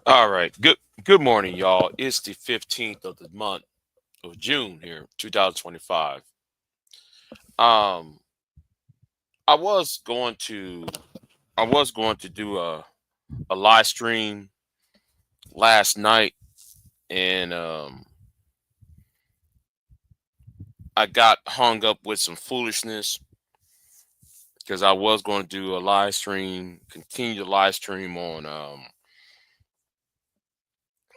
All right. Good morning, y'all. It's the 15th of the month of June here, 2025. Um I was going to I was going to do a live stream last night, and I got hung up with some foolishness because I was going to do a live stream, continue the live stream on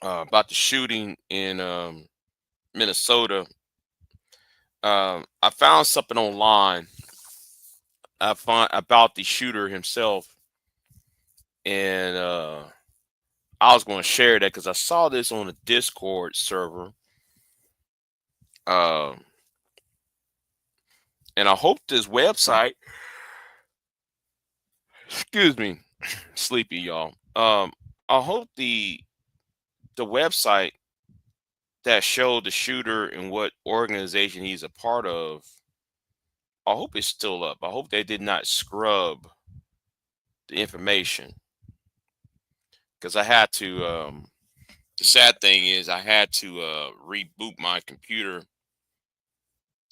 about the shooting in Minnesota. I found something online. I found about the shooter himself, and I was going to share that because I saw this on a Discord server, um, and I hope this website, excuse me, sleepy y'all. I hope the website that showed the shooter and what organization he's a part of, I hope it's still up. I hope they did not scrub the information because I had to. The sad thing is, I had to reboot my computer,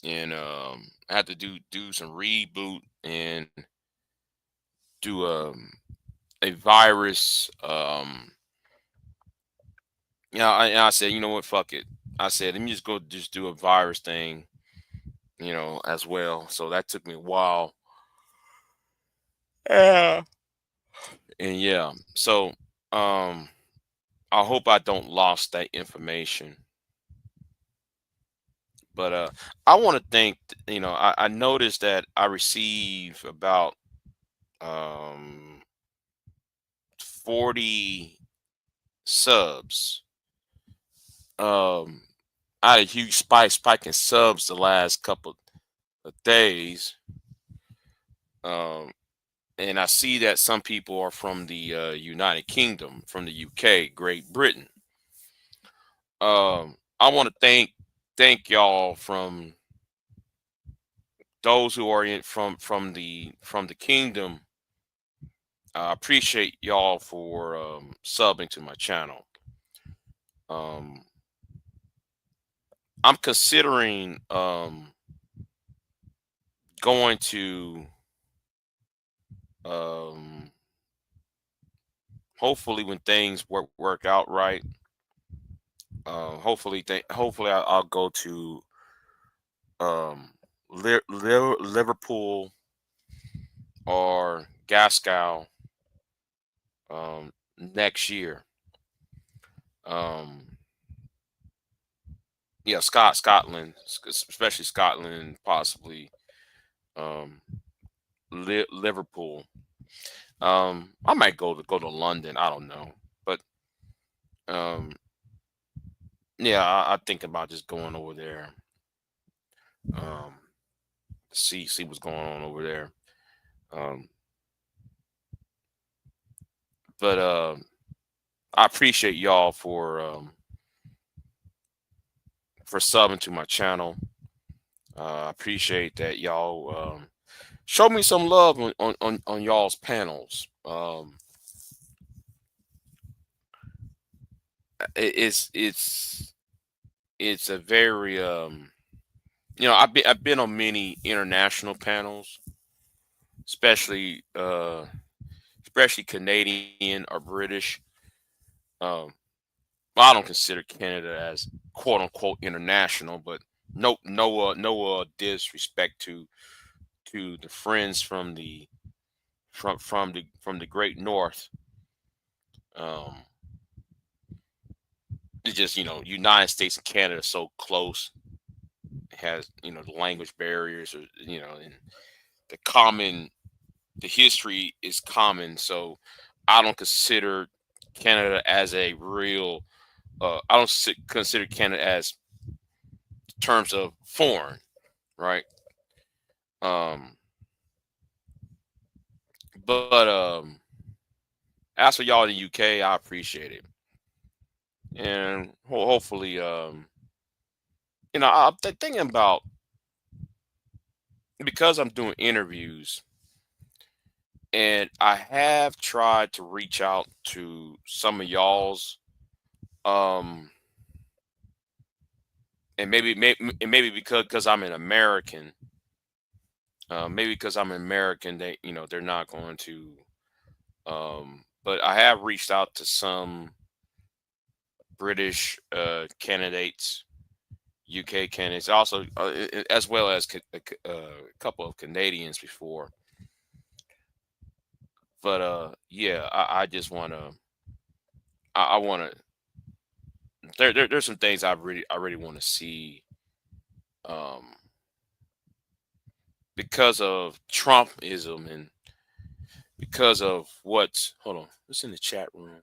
and I had to do some reboot and do a virus. I said, you know what, fuck it. I said, let me just go just do a virus thing, as well. So that took me a while. Yeah. And yeah, so um, I hope I don't lost that information. But I want to thank, I noticed that I receive about um 40 subs. Um, I had a huge spike in subs the last couple of days. Um, and I see that some people are from the United Kingdom, from the UK, Great Britain. I want to thank y'all from those who are in from the kingdom. I appreciate y'all for subbing to my channel. Um, I'm considering going to um, hopefully when things work out right. Hopefully I'll go to um, Liverpool or Glasgow next year. Um, yeah, Scotland, especially Scotland, possibly um, Liverpool. I might go to London. I don't know, but um, yeah, I think about just going over there. Um, see what's going on over there. Um, but I appreciate y'all for subbing to my channel. I appreciate that y'all show me some love on y'all's panels. It's a very I've been on many international panels, especially especially Canadian or British. Um, well, I don't consider Canada as quote unquote international, but no disrespect to the friends from the great north. Um, it's just United States and Canada are so close. It has the language barriers, or and the common the history is common. So I don't consider Canada as a real. I don't consider Canada as terms of foreign, right? Um, but as for y'all in the UK, I appreciate it, and hopefully, I'm thinking about, because I'm doing interviews, And I have tried to reach out to some of y'all's, um, and maybe because I'm an American, maybe because I'm an American, they're not going to. But I have reached out to some British candidates, UK candidates, also as well as a couple of Canadians before. But yeah, I just want to. I want to. There's some things I really want to see. Um, because of Trumpism and because of what's hold on, what's in the chat room?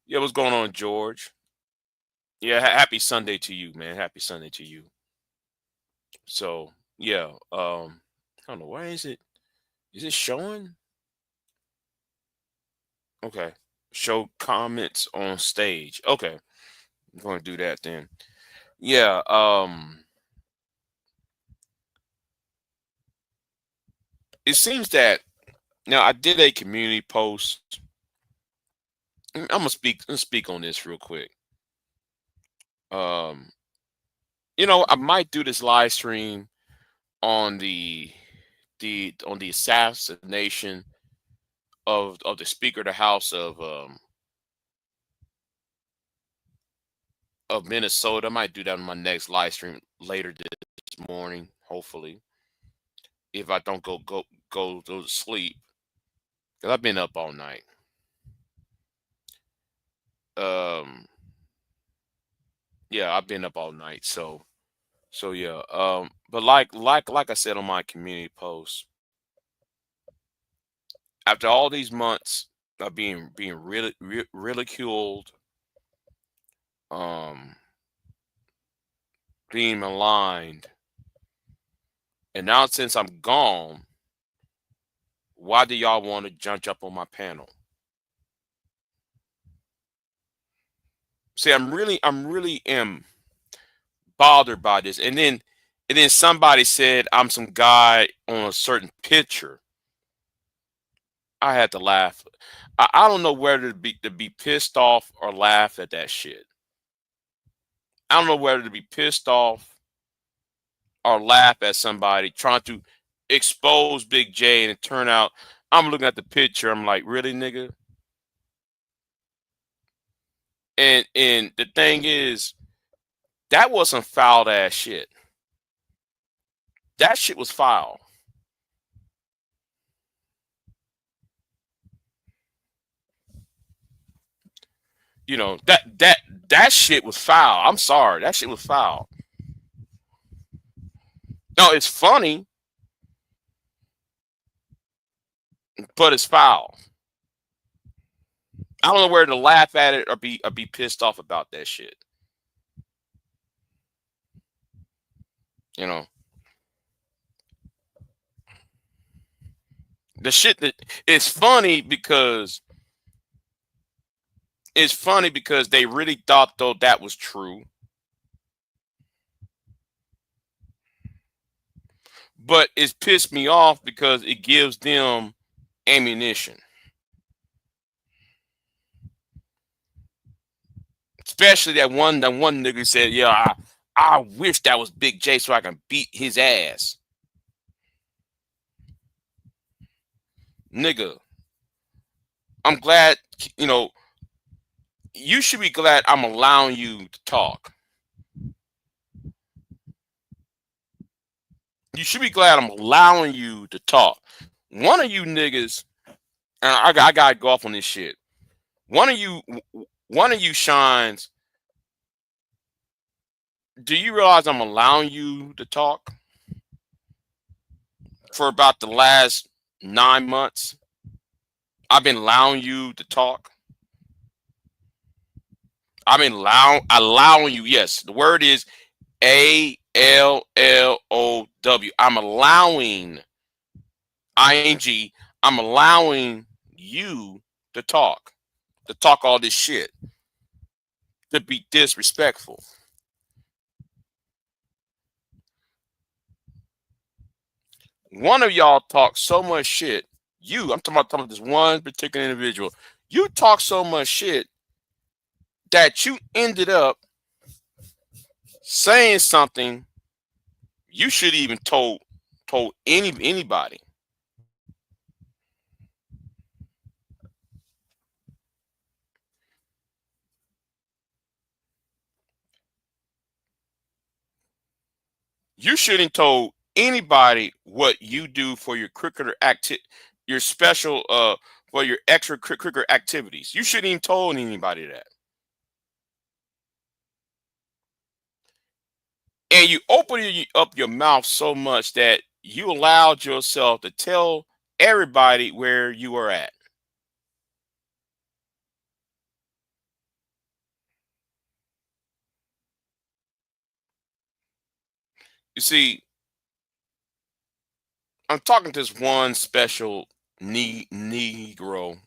Yeah, what's going on, George? Yeah, happy Sunday to you, man. Happy Sunday to you. So yeah, I don't know why is it showing? Okay, show comments on stage. Okay, I'm going to do that then. Yeah, it seems that now I did a community post. I'm gonna speak on this real quick. Um, I might do this live stream on the assassination of the Speaker of the House of Minnesota. I might do that on my next live stream later this morning, hopefully, if I don't go to sleep because I've been up all night. Um, yeah, I've been up all night, so yeah. But like I said on my community post, after all these months of being really ridiculed, um, being maligned, and now since I'm gone, why do y'all want to jump up on my panel? See, I'm really am bothered by this. And then somebody said I'm some guy on a certain picture. I had to laugh. I don't know whether to be pissed off or laugh at that shit. I don't know whether to be pissed off or laugh at somebody trying to expose Big J and it turn out I'm looking at the picture. I'm like, really, nigga? And the thing is, that was some foul ass shit. That shit was foul. That shit was foul. I'm sorry. That shit was foul. No, it's funny, but it's foul. I don't know where to laugh at it or be pissed off about that shit. You know, the shit that it's funny because they really thought though that was true, but it's pissed me off because it gives them ammunition. Especially that one nigga said, "Yeah, I wish that was Big J so I can beat his ass." Nigga, I'm glad, you know, you should be glad I'm allowing you to talk. You should be glad I'm allowing you to talk. One of you niggas, and I gotta go off on this shit. One of you, one of you shines. Do you realize I'm allowing you to talk for about the last 9 months? I've been allowing you to talk. I've been allowing you. Yes, the word is ALLOW. I'm allowing ing. I'm allowing you to talk all this shit, to be disrespectful. One of y'all talk so much shit. I'm talking about this one particular individual. You talk so much shit that you ended up saying something you should even told anybody. You shouldn't told anybody what you do for your your special for your extracurricular activities. You shouldn't even told anybody that. And you open up your mouth so much that you allowed yourself to tell everybody where you are at. You see, I'm talking to this one special Negro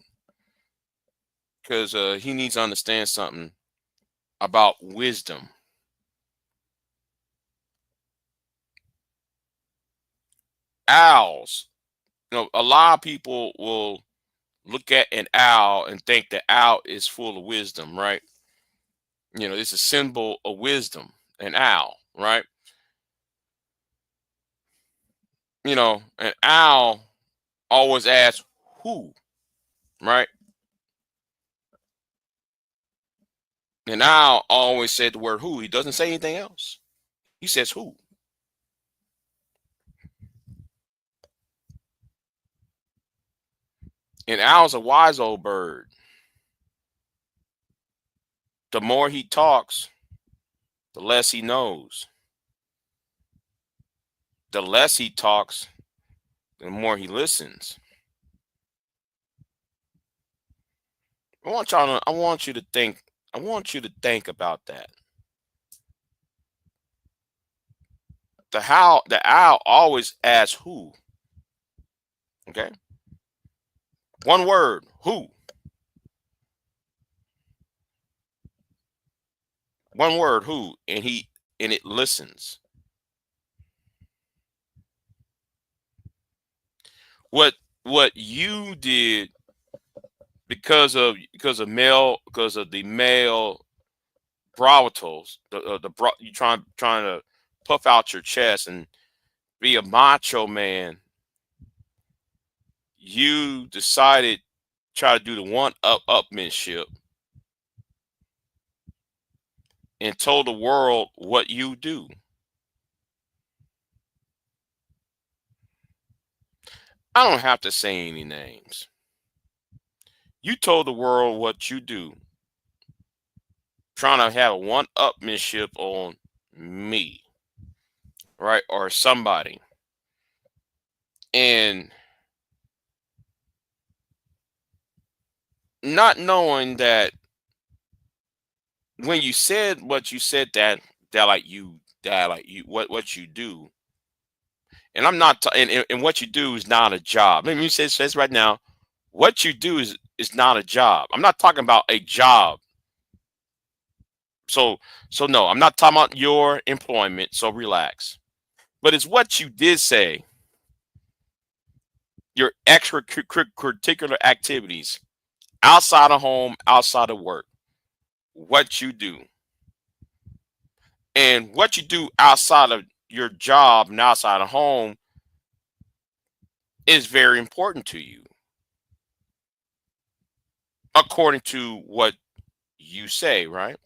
because he needs to understand something about wisdom. Owls. A lot of people will look at an owl and think the owl is full of wisdom, right? It's a symbol of wisdom, an owl, right? An owl always asks who, right? An owl always said the word who. He doesn't say anything else. He says who. An owl's a wise old bird. The more he talks, the less he knows. The less he talks, the more he listens. I want you to think about that. The owl always asks who. Okay? One word, who. One word, who, and it listens. What you did because of the male bravos, you trying to puff out your chest and be a macho man. You decided try to do the one upmanship and told the world what you do. I don't have to say any names. You told the world what you do, trying to have a one upmanship on me, right? Or somebody. And not knowing that when you said what you said that like you what you do, and I'm not and what you do is not a job. Let me say says right now, what you do is not a job. I'm not talking about a job. So no, I'm not talking about your employment. So relax. But it's what you did say, your extracurricular activities outside of home, outside of work, what you do, and what you do outside of your job and outside of home is very important to you, according to what you say, right?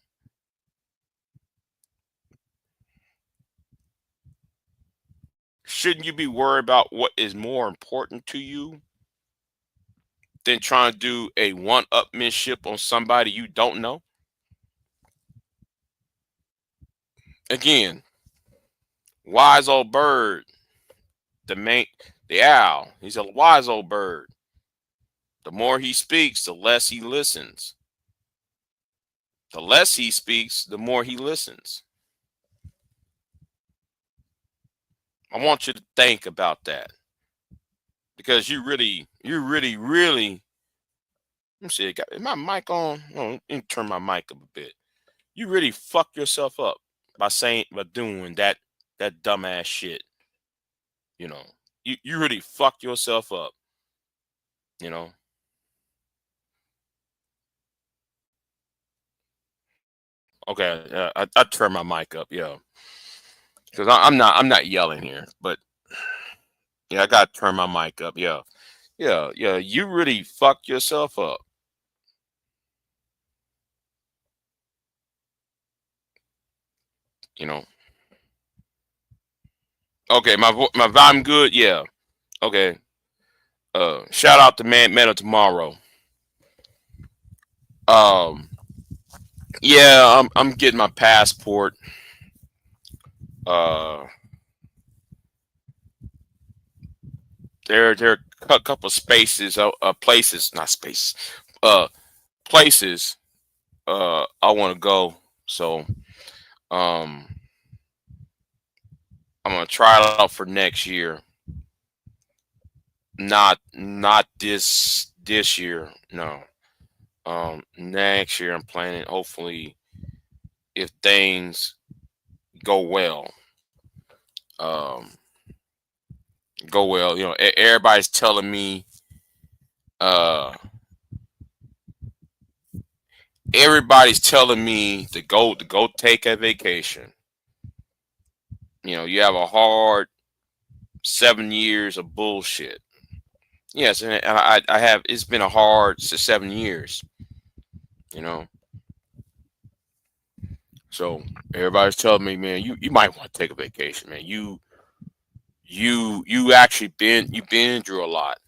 Shouldn't you be worried about what is more important to you than trying to do a one-upmanship on somebody you don't know? Again, wise old bird, the main the owl. He's a wise old bird. The more he speaks, the less he listens. The less he speaks, the more he listens. I want you to think about that because you really. Let me see. Is my mic on? Oh, let me turn my mic up a bit. You really fuck yourself up by doing that dumbass shit. You know. you really fucked yourself up. You know. Okay, I turn my mic up, yeah, because I'm not yelling here, but yeah, I gotta turn my mic up, yeah, yeah, yeah. You really fucked yourself up. You know. Okay, my volume good, yeah. Okay. Shout out to Man of Tomorrow. Um, yeah, I'm getting my passport. Uh, there are a couple spaces, places, not spaces, uh, places. I want to go. So, um, I'm gonna try it out for next year. Not this year. No. Next year I'm planning. Hopefully, if things go well, um, go well. Everybody's telling me. Uh, everybody's telling me to go take a vacation. You have a hard 7 years of bullshit. Yes, and I have. It's been a hard 7 years. You know, so everybody's telling me, man, you might want to take a vacation, man. You actually been through a lot.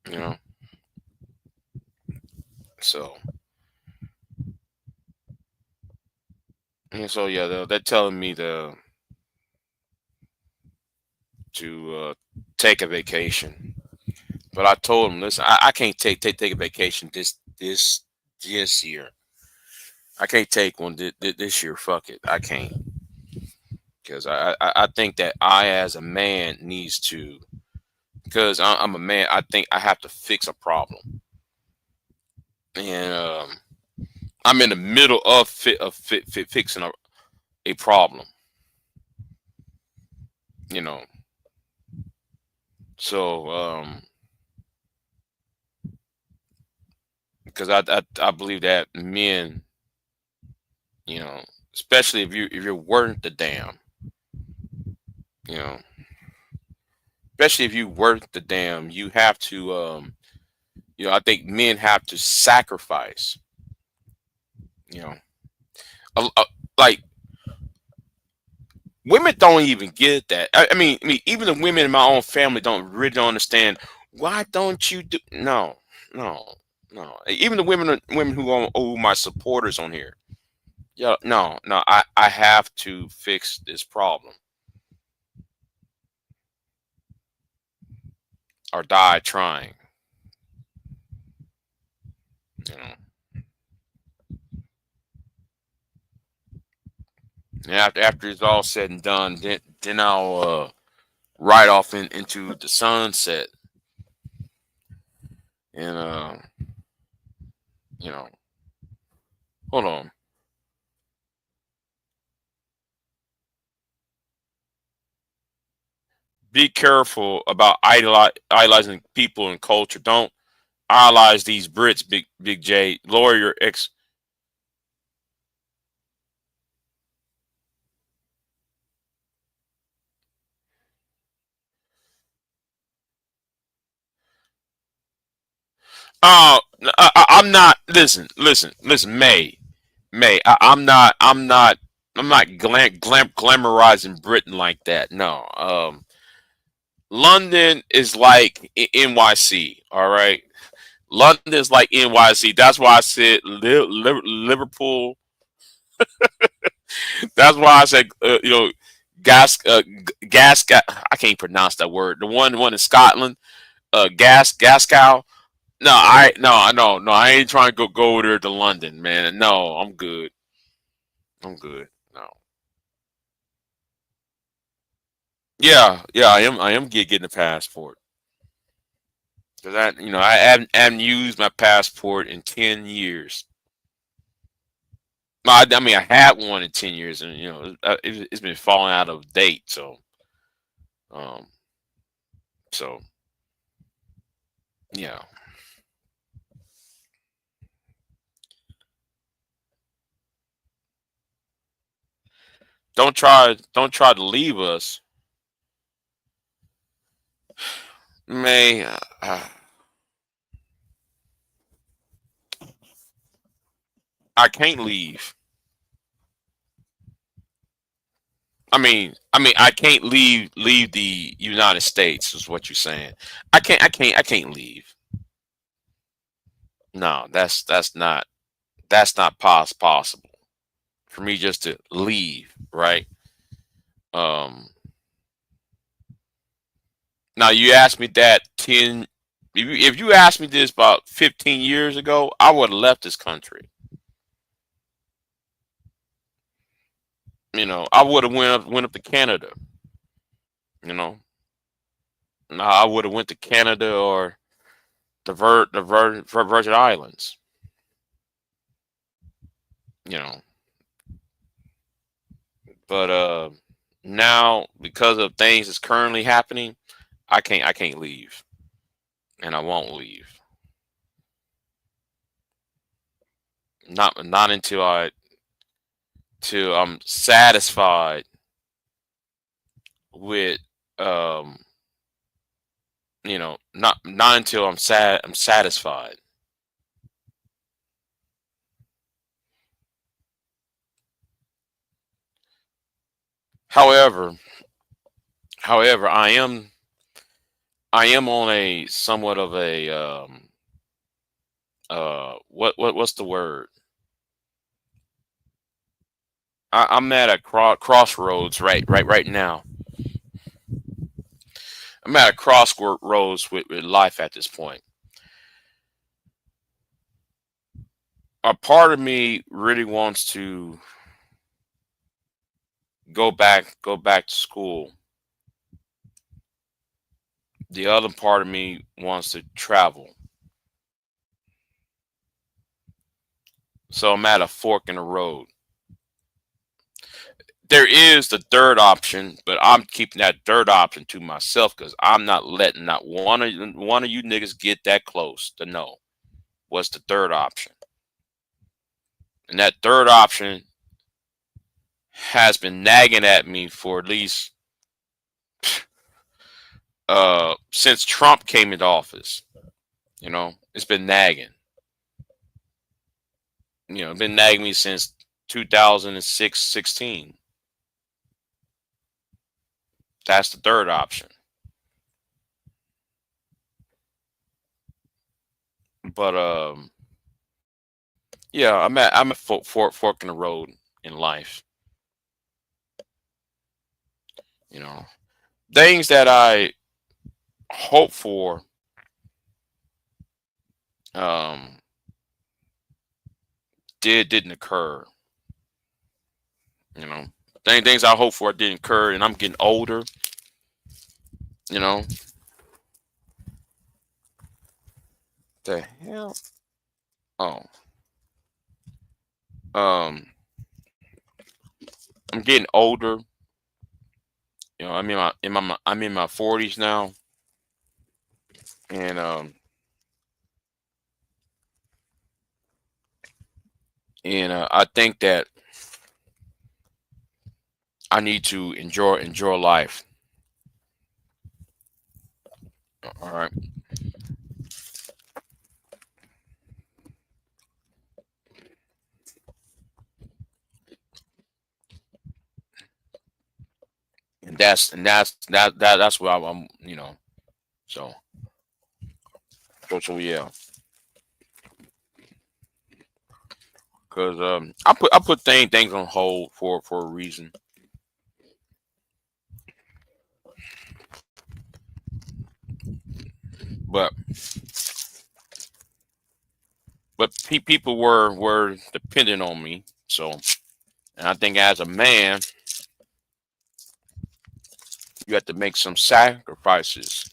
You know, so and so yeah, they're telling me to take a vacation. But I told them, listen, I can't take a vacation this year. I can't take one this year. Fuck it, I can't, because I think that I as a man needs to, because I'm a man. I think I have to fix a problem, and I'm in the middle of fixing a problem. You know, so because I believe that men, you know, especially if you're worth the damn, you know, especially if you worth the damn, you have to I think men have to sacrifice, you know, like women don't even get that. I mean, even the women in my own family don't understand. Why don't you do? No, no, no. Even the women who are my supporters on here. Yeah, no, no. I have to fix this problem or die trying. You know. And after it's all said and done, then I'll ride off into the sunset, and you know, hold on. Be careful about idolizing people and culture. Don't idolize these Brits, Big J. Lower your ex. Oh, I'm not. Listen. May. I'm not glamorizing Britain like that. No. London is like NYC. All right. London is like NYC. That's why I said Liverpool. That's why I said gas gas. I can't pronounce that word. The one in Scotland. Gascow. No, no. I ain't trying to go over there to London, man. No, I'm good. I'm good. No. Yeah, yeah. I am getting a passport because I haven't used my passport in 10 years. I mean, I had one in 10 years, and it's been falling out of date. So Um, so yeah, don't try to leave us, May. I can't leave. I mean, I can't leave the United States. Is what you're saying? I can't leave. No, that's not possible for me just to leave, right? Um, Now you asked me that if you asked me this about 15 years ago, I would have left this country. I would have went up to Canada. You know, no, I would have went to Canada or the Virgin Islands. You know, but now because of things that's currently happening, I can't leave, and I won't leave. Not until till I'm satisfied with um not until I'm satisfied. However, however, I am on a somewhat of a what's the word? I'm at a crossroads right now. I'm at a crossroads with life at this point. A part of me really wants to go back to school. The other part of me wants to travel. So I'm at a fork in the road. There is the third option, but I'm keeping that third option to myself because I'm not letting not one of you niggas get that close to know what's the third option. And that third option has been nagging at me for at least since Trump came into office. It's been nagging. It's been nagging me since 2006, 16. That's the third option. But yeah, I'm at fork in the road in life. You know, things that I hope for um didn't occur. You know, things I hope for didn't occur, and I'm getting older. You know, the hell. Oh, um, I'm getting older. I'm in my 40s now, and I think that I need to enjoy life. All right, that's where I'm. So so yeah, because I put things on hold for a reason. But people were dependent on me. So, and I think as a man, you have to make some sacrifices.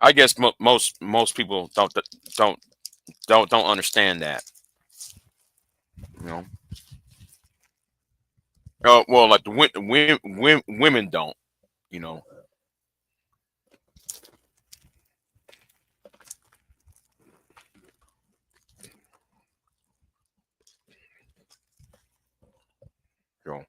I guess most people don't don't understand that. You know, Well, like the women don't, you know. So,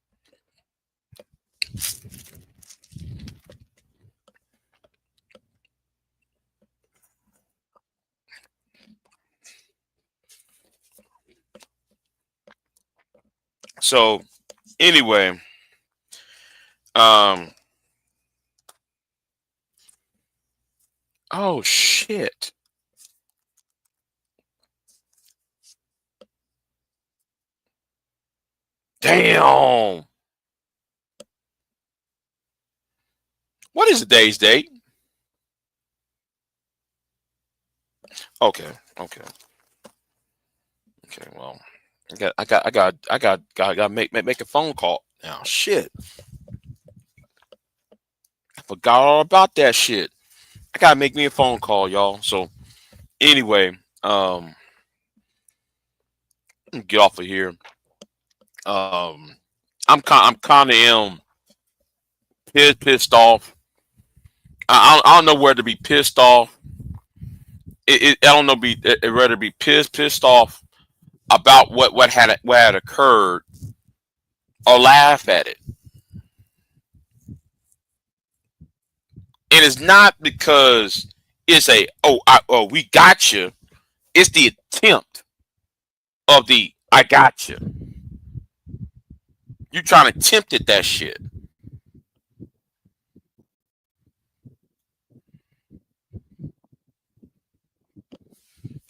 so anyway, um, oh shit, damn. What is today's date? Okay, okay, okay. Well, I got make a phone call now. Shit, I forgot all about that shit. I gotta make me a phone call, y'all. So anyway, get off of here. Um, I'm kind of pissed off. I don't know where to be pissed off. I don't know. It rather be pissed off about what had occurred, or laugh at it. And it's not because it's a oh we got you. It's the attempt of the I got you. You trying to tempt at that shit.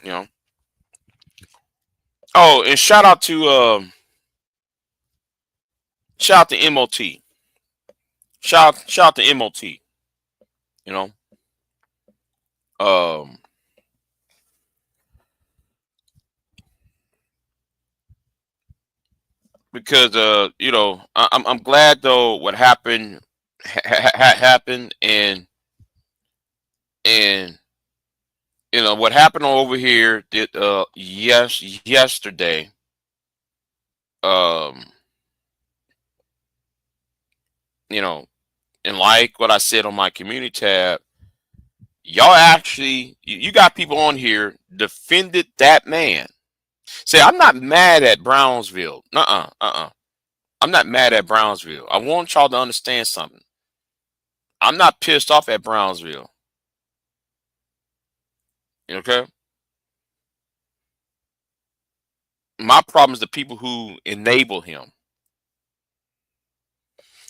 You know. Oh, and shout out to MOT. Shout out to MOT. You know. Um, because I'm glad though what happened happened, and what happened over here did yesterday. Um, you know, and like what I said on my community tab, y'all actually you got people on here defended that man. Say I'm not mad at Brownsville. I'm not mad at Brownsville. I want y'all to understand something. I'm not pissed off at Brownsville. Okay? My problem is the people who enable him.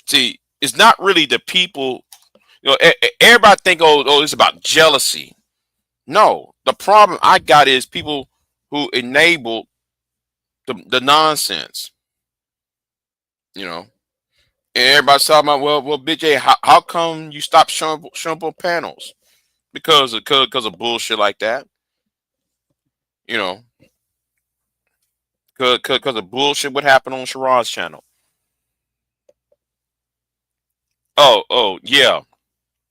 See, it's not really the people. Everybody think, oh, it's about jealousy. No, the problem I got is people who enable the nonsense. You know, and everybody's talking about, well, Big J, how come you stopped showing up panels? Because of bullshit like that. You know, because of bullshit. What happened on Sherrod's channel? Oh, yeah,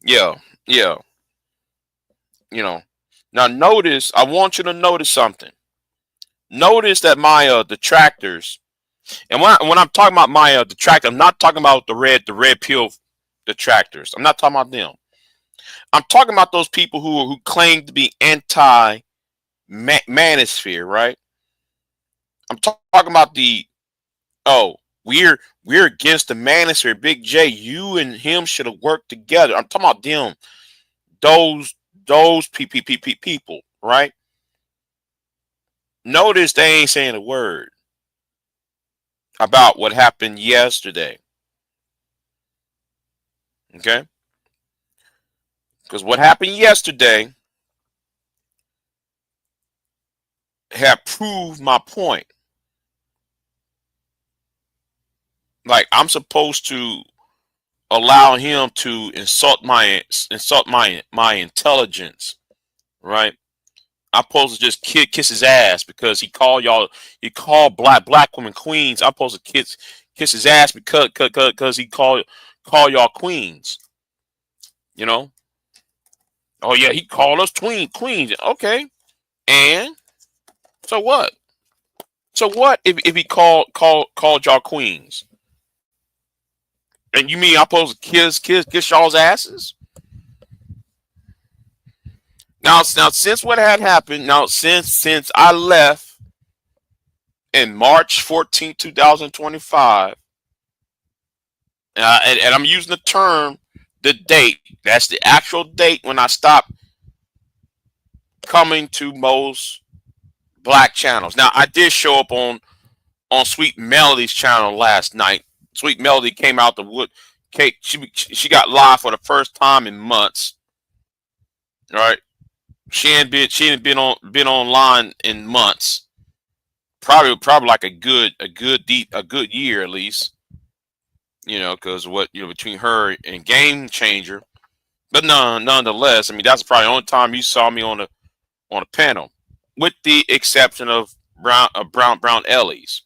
yeah, yeah. You know. Now notice. I want you to notice something. Notice that my detractors, and when I'm talking about my detractors, I'm not talking about the red pill detractors. I'm not talking about them. I'm talking about those people who claim to be anti manosphere, right? I'm talking about the oh we're against the manosphere. Big J, you and him should have worked together. I'm talking about them, those people, right? Notice they ain't saying a word about what happened yesterday. Okay, because what happened yesterday have proved my point. Like I'm supposed to allow him to insult my intelligence, right? I'm supposed to just kiss his ass because he called black women queens. I'm supposed to kiss his ass because he call y'all queens. You know? Oh yeah, he called us queens. Okay, and so what? So what if he called y'all queens? And you mean I'm supposed to kiss y'all's asses? Now, since what had happened, since I left in March 14th, 2025, and I'm using the term, the date. That's the actual date when I stopped coming to most black channels. Now, I did show up on Sweet Melody's channel last night. Sweet Melody came out the wood. Kate, she got live for the first time in months. All right, she hadn't been online in months. Probably like a good year at least. Because between her and Game Changer, but nonetheless, I mean that's probably the only time you saw me on a panel, with the exception of Brown Ellie's.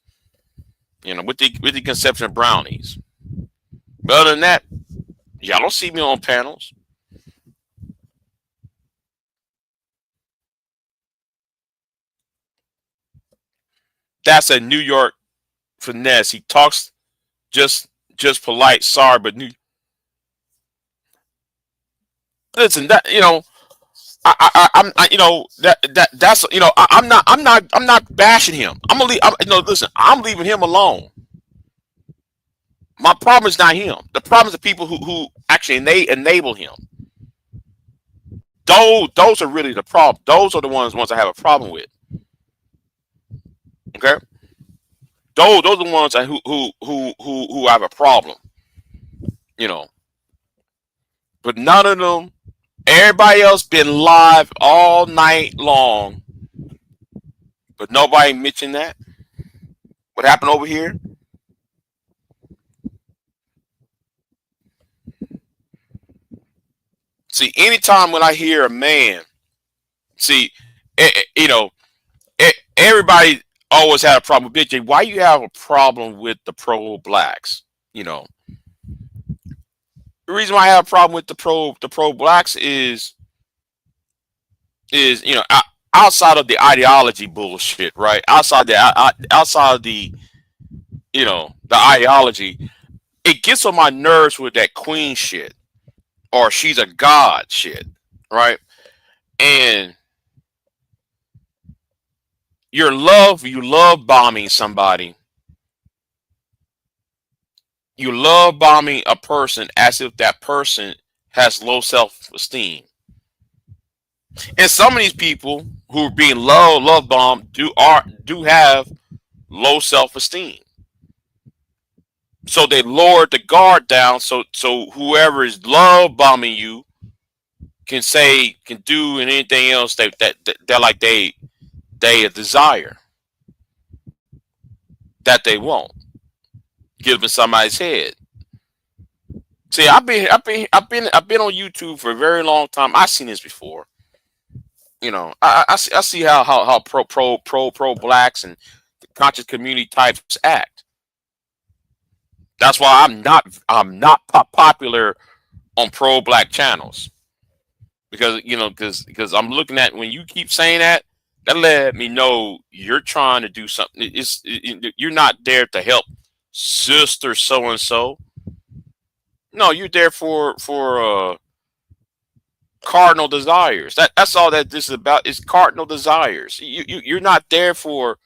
With the conception of brownies. But other than that, y'all don't see me on panels. That's a New York finesse. He talks just polite. Sorry, but listen. That that's I'm not bashing him. I'm gonna leave. Listen. I'm leaving him alone. My problem is not him. The problem is the people who actually enable him. Those are really the problem. Those are the ones I have a problem with. Okay, those are the ones who have a problem. You know, but none of them. Everybody else been live all night long, but nobody mentioned that. What happened over here? See, anytime when I hear a man, see, eh, eh, you know, everybody always had a problem with BJ. Why you have a problem with the pro blacks? You know, the reason why I have a problem with the pro blacks is outside of the ideology bullshit, right? Outside of the ideology, it gets on my nerves with that queen shit or she's a god shit, right? And you love bombing somebody. You love bombing a person as if that person has low self-esteem. And some of these people who are being love bombed do have low self-esteem. So they lowered the guard down so whoever is love bombing you can do anything else that like they desire that they want. Get up in somebody's head. See, I've been on YouTube for a very long time. I've seen this before. I see how pro blacks and conscious community types act. That's why I'm not popular on pro black channels because I'm looking at when you keep saying that let me know you're trying to do something. You're not there to help sister so and so. No, you're there for cardinal desires. That's all that this is about is cardinal desires. You're not there for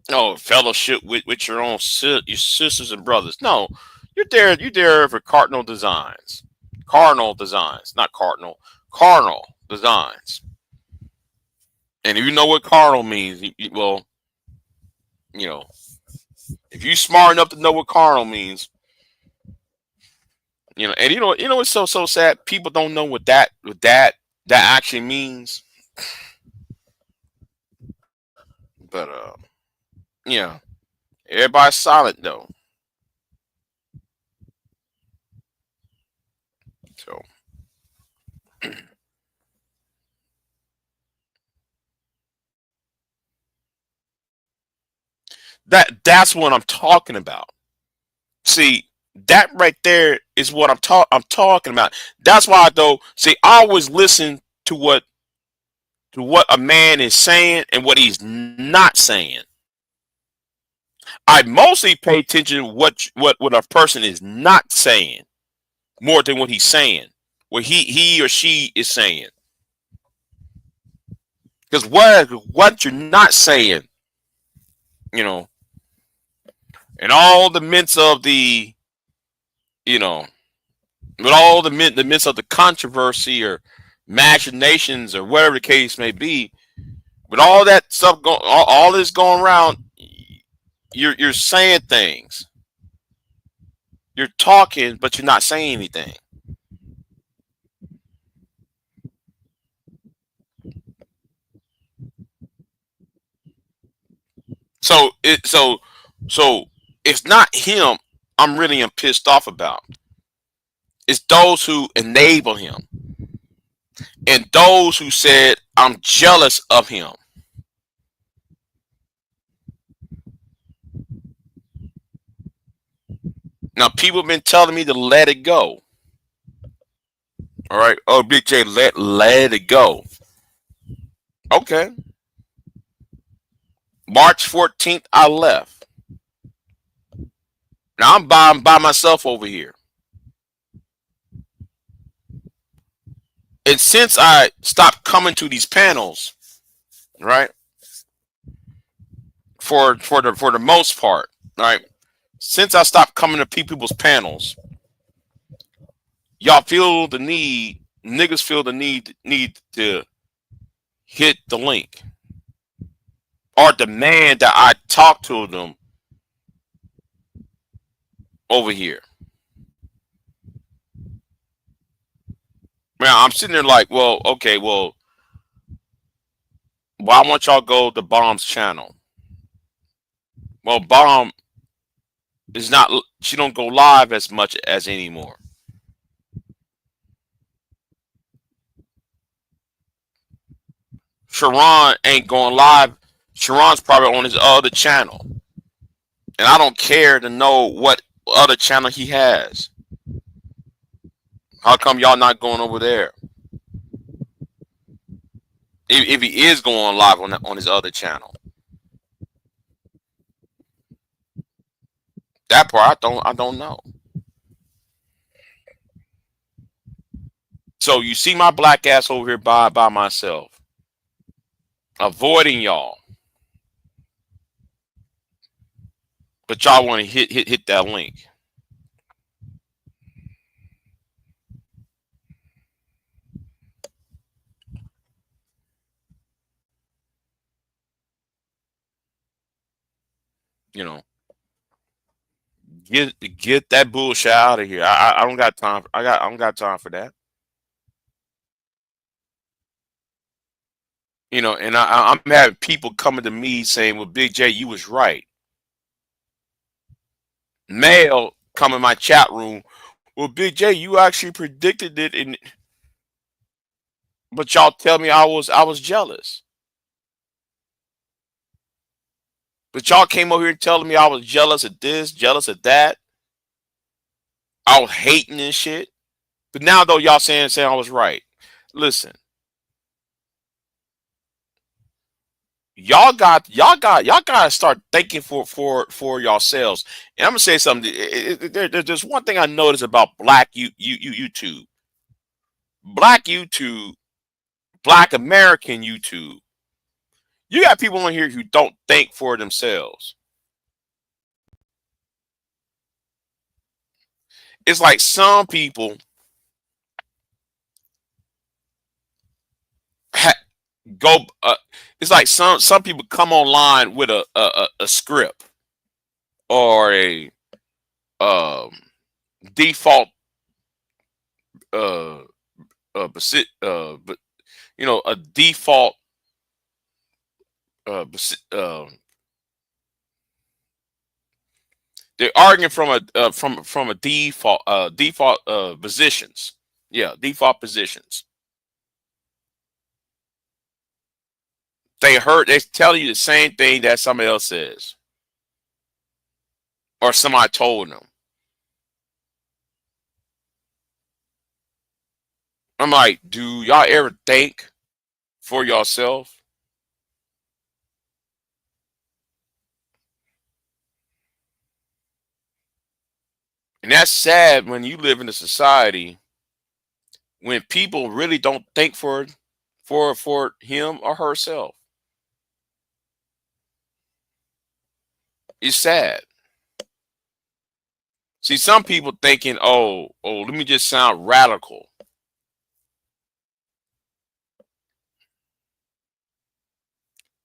no fellowship with your sisters and brothers. No, you're there for cardinal designs, not cardinal, carnal designs. And if you know what carnal means, well, you know, if you're smart enough to know what carnal means, and it's so sad. People don't know what that actually means. But yeah, everybody's silent though. So that's what I'm talking about. See, that right there is what I'm talking about. That's why though. See, I always listen to what a man is saying and what he's not saying. I mostly pay attention to what a person is not saying more than what he's saying, what he or she is saying. Because what you're not saying, you know, and all the midst of the, you know, with all the midst of the controversy or machinations or whatever the case may be, with all that stuff going, all this going around, you're saying things, you're talking, but you're not saying anything. So so it's not him. I'm really pissed off about. It's those who enable him and those who said I'm jealous of him. Now people have been telling me to let it go. All right. Oh, Big J, let it go. Okay. March 14th, I left. Now I'm by myself over here. And since I stopped coming to these panels, right? For the most part, right? Since I stopped coming to people's panels, y'all feel the need, niggas feel the need to hit the link or demand that I talk to them over here. Man, I'm sitting there like, well, okay, well, why won't y'all go to Bomb's channel? Well, Bomb is not, she don't go live as much as anymore. Sharon ain't going live. Sharon's probably on his other channel. And I don't care to know what other channel he has. How come y'all not going over there? If he is going live on his other channel. That part I don't know. So you see my black ass over here by myself. Avoiding y'all. But y'all want to hit that link. You know, get that bullshit out of here. I don't got time. I don't got time for that. You know, and I'm having people coming to me saying, "Well, Big J, you was right." Male come in my chat room. Well, Big J, you actually predicted it, and but y'all tell me I was jealous. But y'all came over here telling me I was jealous of this, jealous of that. I was hating and shit. But now though y'all saying I was right. Listen, y'all got to start thinking for yourselves. And I'm gonna say something. There's one thing I noticed about Black YouTube, Black YouTube, Black American YouTube. You got people on here who don't think for themselves. It's like some people ha- go. It's like some people come online with a script or a um, default uh, but a default they're arguing from a default positions. Yeah, default positions. They tell you the same thing that somebody else says or somebody told them. I'm like, do y'all ever think for yourself? And that's sad when you live in a society when people really don't think for him or herself. It's sad. See, some people thinking, let me just sound radical.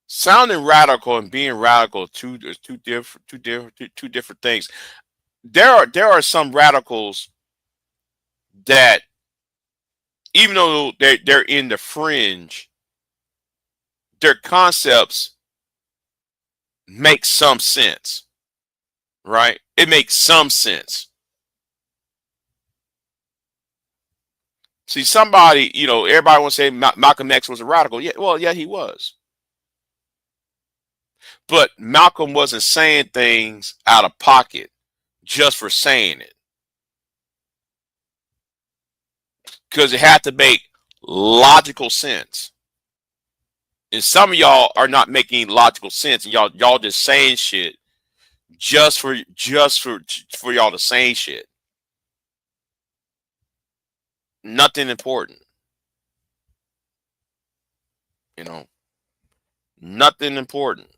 Sounding radical and being radical is two different things. There are some radicals that, even though they're in the fringe, their concepts make some sense, right? It makes some sense. See, somebody, everybody wants to say Malcolm X was a radical. Yeah, well, yeah, he was. But Malcolm wasn't saying things out of pocket just for saying it, because it had to make logical sense. And some of y'all are not making logical sense, and y'all just saying shit just for y'all to say shit. Nothing important, you know. Nothing important.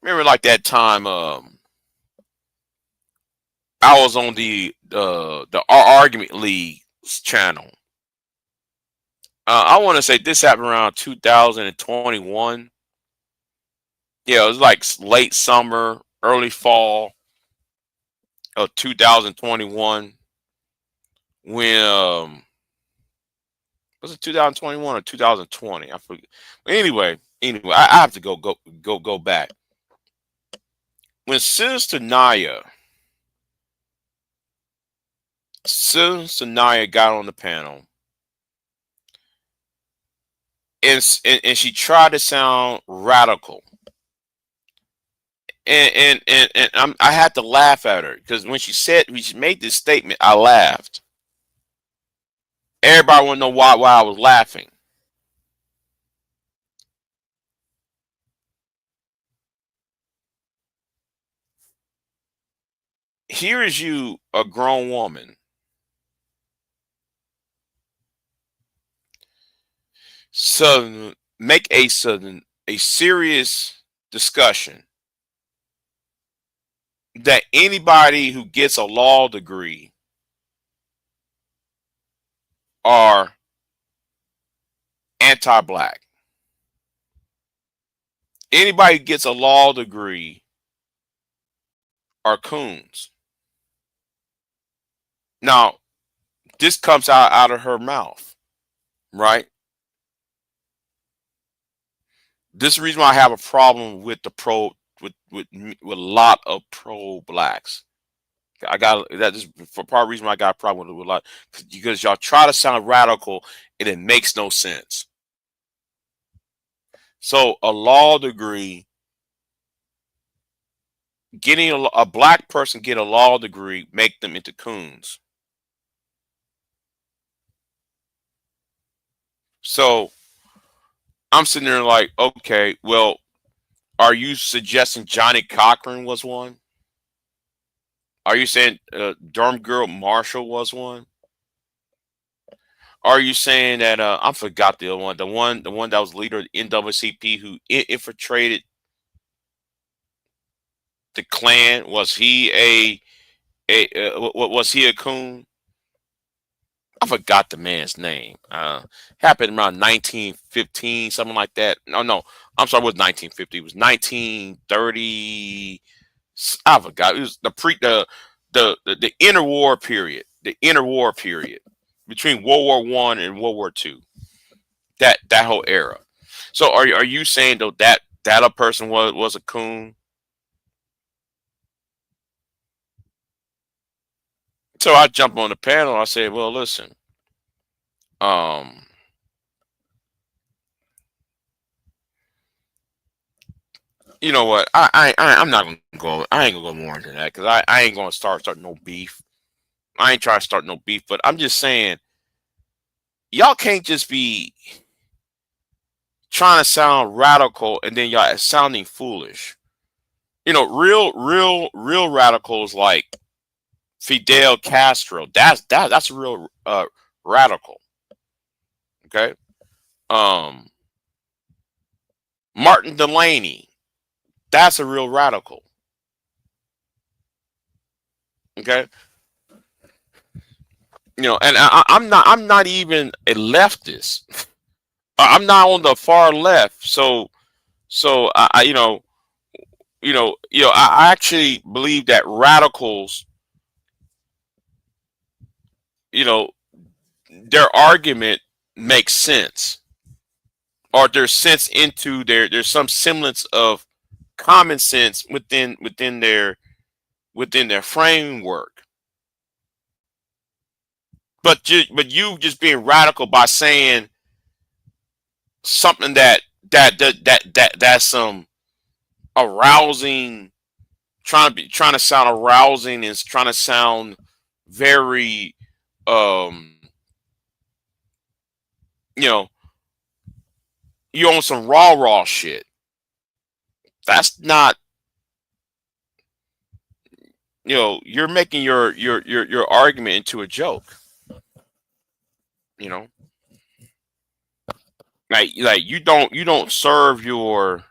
Remember, like that time, I was on the Argument League channel. I want to say this happened around 2021. Yeah, it was like late summer, early fall of 2021. When was it 2021 or 2020? I forget. Anyway, I have to go back. When Sanaya got on the panel, and she tried to sound radical, and I had to laugh at her because when she made this statement, I laughed. Everybody want to know why I was laughing. Here is you, a grown woman, so make a serious discussion that anybody who gets a law degree are anti-black. Anybody who gets a law degree are coons. Now, this comes out of her mouth, right? This is the reason why I have a problem with the pro with a lot of pro blacks. I got that is for part of the reason why I got a problem with a lot, because y'all try to sound radical and it makes no sense. So a law degree, getting a black person get a law degree, make them into coons. So I'm sitting there like, okay, well, are you suggesting Johnny Cochran was one? Are you saying Durham Girl Marshall was one? Are you saying that I forgot the other one, the one that was leader of the NAACP who infiltrated the Klan? Was he was he a coon? I forgot the man's name. Happened around 1915, something like that. No, I'm sorry, it was 1950. It was 1930. I forgot. It was the interwar period. The interwar period between World War One and World War Two. That whole era. So are you saying though that a person was a coon? So I jumped on the panel. I said, well, listen. Um, you know what? I'm not gonna go. I ain't gonna go more into that because I ain't gonna start no beef. I ain't trying to start no beef, but I'm just saying y'all can't just be trying to sound radical and then y'all sounding foolish. real radicals like Fidel Castro. That's a real radical. Okay. Um, Martin Delaney. That's a real radical. Okay. And I'm not even a leftist. I'm not on the far left. So I actually believe that radicals, you know, their argument makes sense, or there's sense into there's some semblance of common sense within their framework. But you just being radical by saying something that's some arousing, trying to sound arousing, and trying to sound very um you know you on some raw shit. That's not, you're making your argument into a joke. You know, like you don't serve your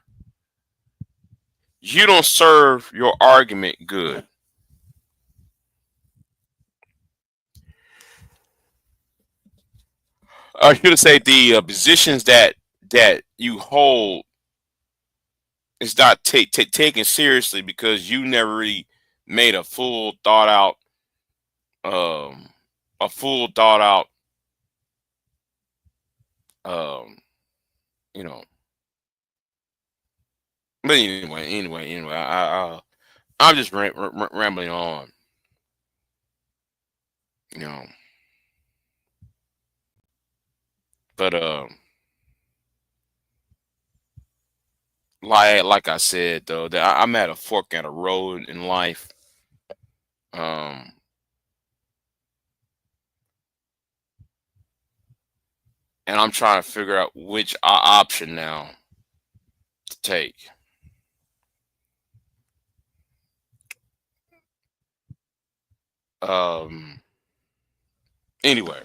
argument good. I was gonna say the positions that you hold is not taken seriously because you never really made um a full thought out um you know but anyway, I'm just rambling on. you know but like I said, though, that I'm at a fork at a road in life. um and I'm trying to figure out which option now to take. um Anyway,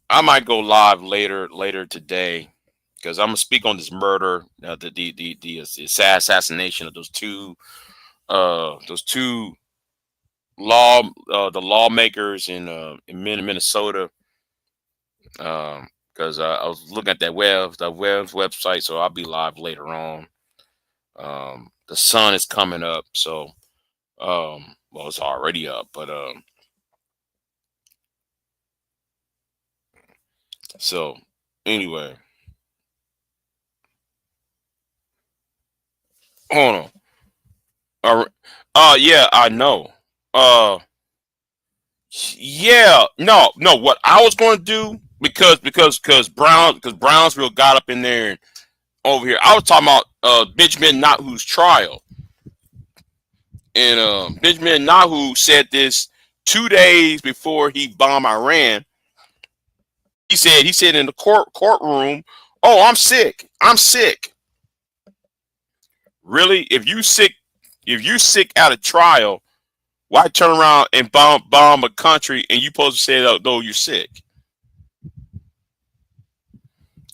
I might go live later today because I'm gonna speak on this murder, the assassination of those two the lawmakers in Minnesota. Because I was looking at the Web's website, so I'll be live later on. The sun is coming up, so well, it's already up, but so anyway, hold on. Yeah, I know. Uh, yeah, no. What I was going to do, because Brownsville got up in there and over here. I was talking about Benjamin Netanyahu's trial, and Benjamin Netanyahu said this 2 days before he bombed Iran. He said in the courtroom, "Oh, I'm sick. I'm sick." Really? If you sick out of trial, why turn around and bomb a country and you supposed to say, "Oh, no, you're sick"?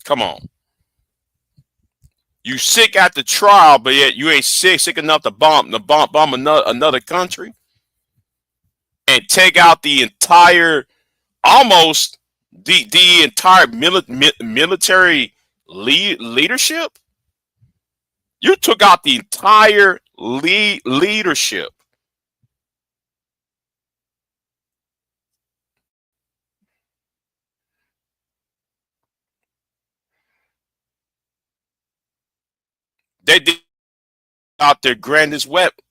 Come on. You sick at the trial, but yet you ain't sick enough to bomb another country and take out the entire, almost the entire military leadership. You took out the entire leadership. They did out their grandest weapon.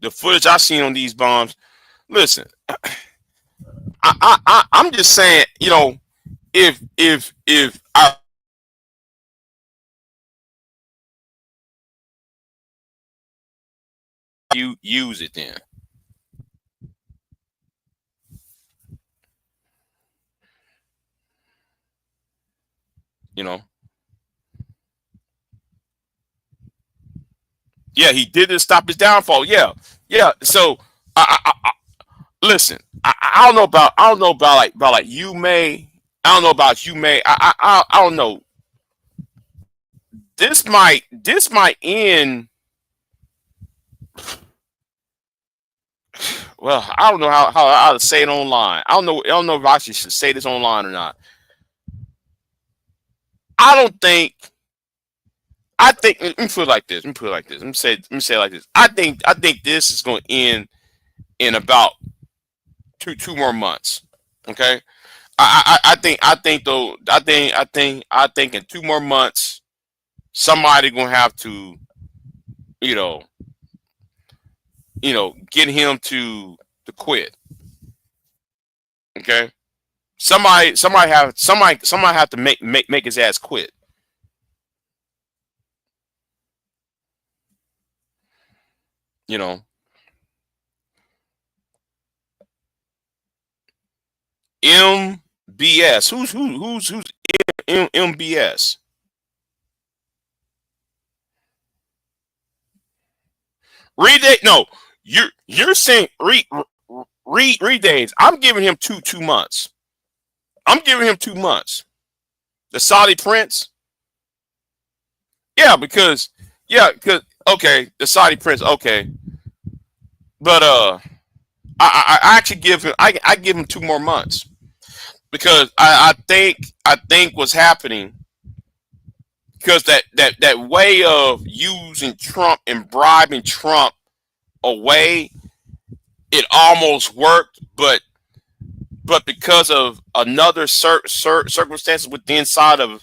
The footage I seen on these bombs. Listen, I'm just saying, if I you use it, then you know Yeah, he did to stop his downfall. Yeah, yeah. So I listen. I don't know about like you may. I don't know about you may. I don't know. This might end. Well, I don't know how to say it online. I don't know if I should say this online or not. I don't think. I think. Let me put it like this. Let me put it like this. Let me say it like this. I think this is going to end in about two more months. Okay. I think though. I think in 2 more months, somebody gonna have to, you know, get him to quit. Okay. Somebody have to make his ass quit. You know, MBS. Who's MBS? Read it. No, you're saying read days. I'm giving him 2 months. I'm giving him 2 months. The Saudi prince. Yeah, because okay, the Saudi prince. Okay, but I actually give him I give him 2 more months because I think what's happening because that way of using Trump and bribing Trump away, it almost worked, but because of another circumstances with the inside the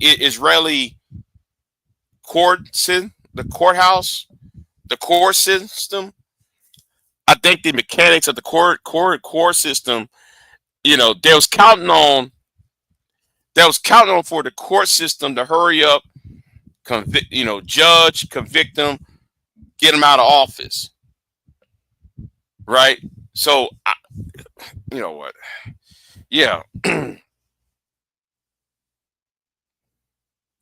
Israeli the courthouse, the court system. I think the mechanics of the court system, they was counting on for the court system to hurry up, convict, judge, convict them, get them out of office, right? So, you know what? Yeah,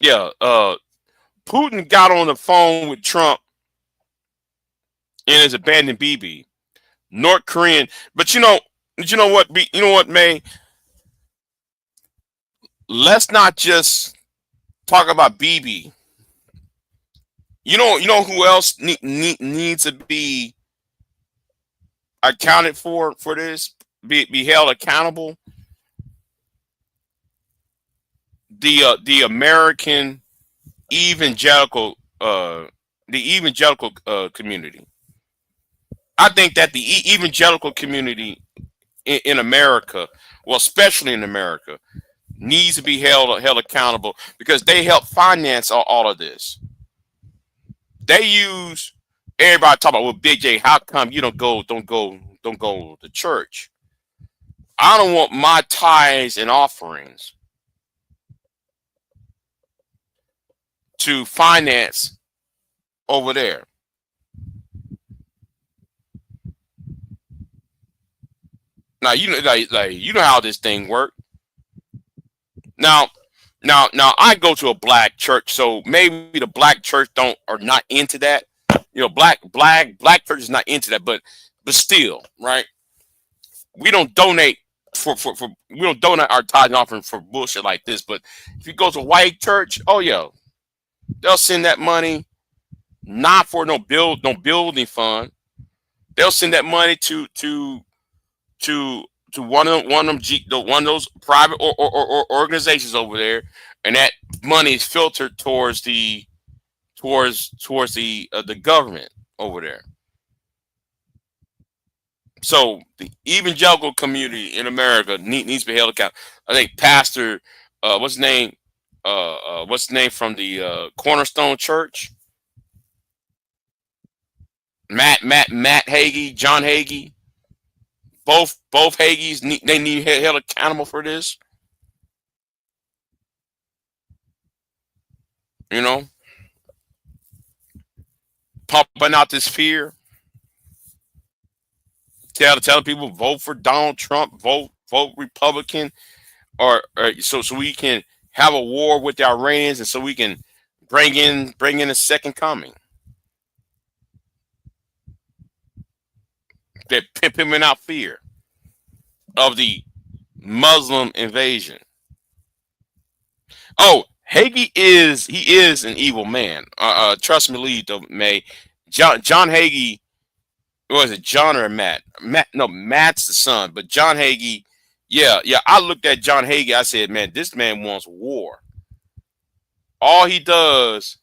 yeah. Putin got on the phone with Trump and has abandoned BB, North Korean. But you know what? You know what, May? Let's not just talk about BB. You know who else needs to be accounted for this, be held accountable? The American evangelical community. I think that the evangelical community in America, well, especially in America, needs to be held accountable because they help finance all of this. They use everybody talk about, well, Big J, how come you don't go to church? I don't want my tithes and offerings to finance over there. Now you know like you know how this thing works. Now now I go to a black church, so maybe the black church don't are not into that. Black church is not into that, but still, right? We don't donate for we don't donate our tithe and offering for bullshit like this. But if you go to a white church, oh yeah, they'll send that money not for no building fund. They'll send that money to one of those private or organizations over there, and that money is filtered towards the government over there. So the evangelical community in America needs to be held accountable. I think Pastor, what's his name from the Cornerstone Church, Matt Hagee, John Hagee, both Hagees they need held accountable for this. You know, pumping out this fear, telling people vote for Donald Trump, vote Republican, or so we can have a war with the Iranians, and so we can bring in a second coming. They're pimping out fear of the Muslim invasion. Oh, Hagee is an evil man. Trust me, lead though, May. John Hagee, was it John or Matt? Matt, no, Matt's the son, but John Hagee. Yeah, yeah. I looked at John Hagee. I said, man, this man wants war. All he does,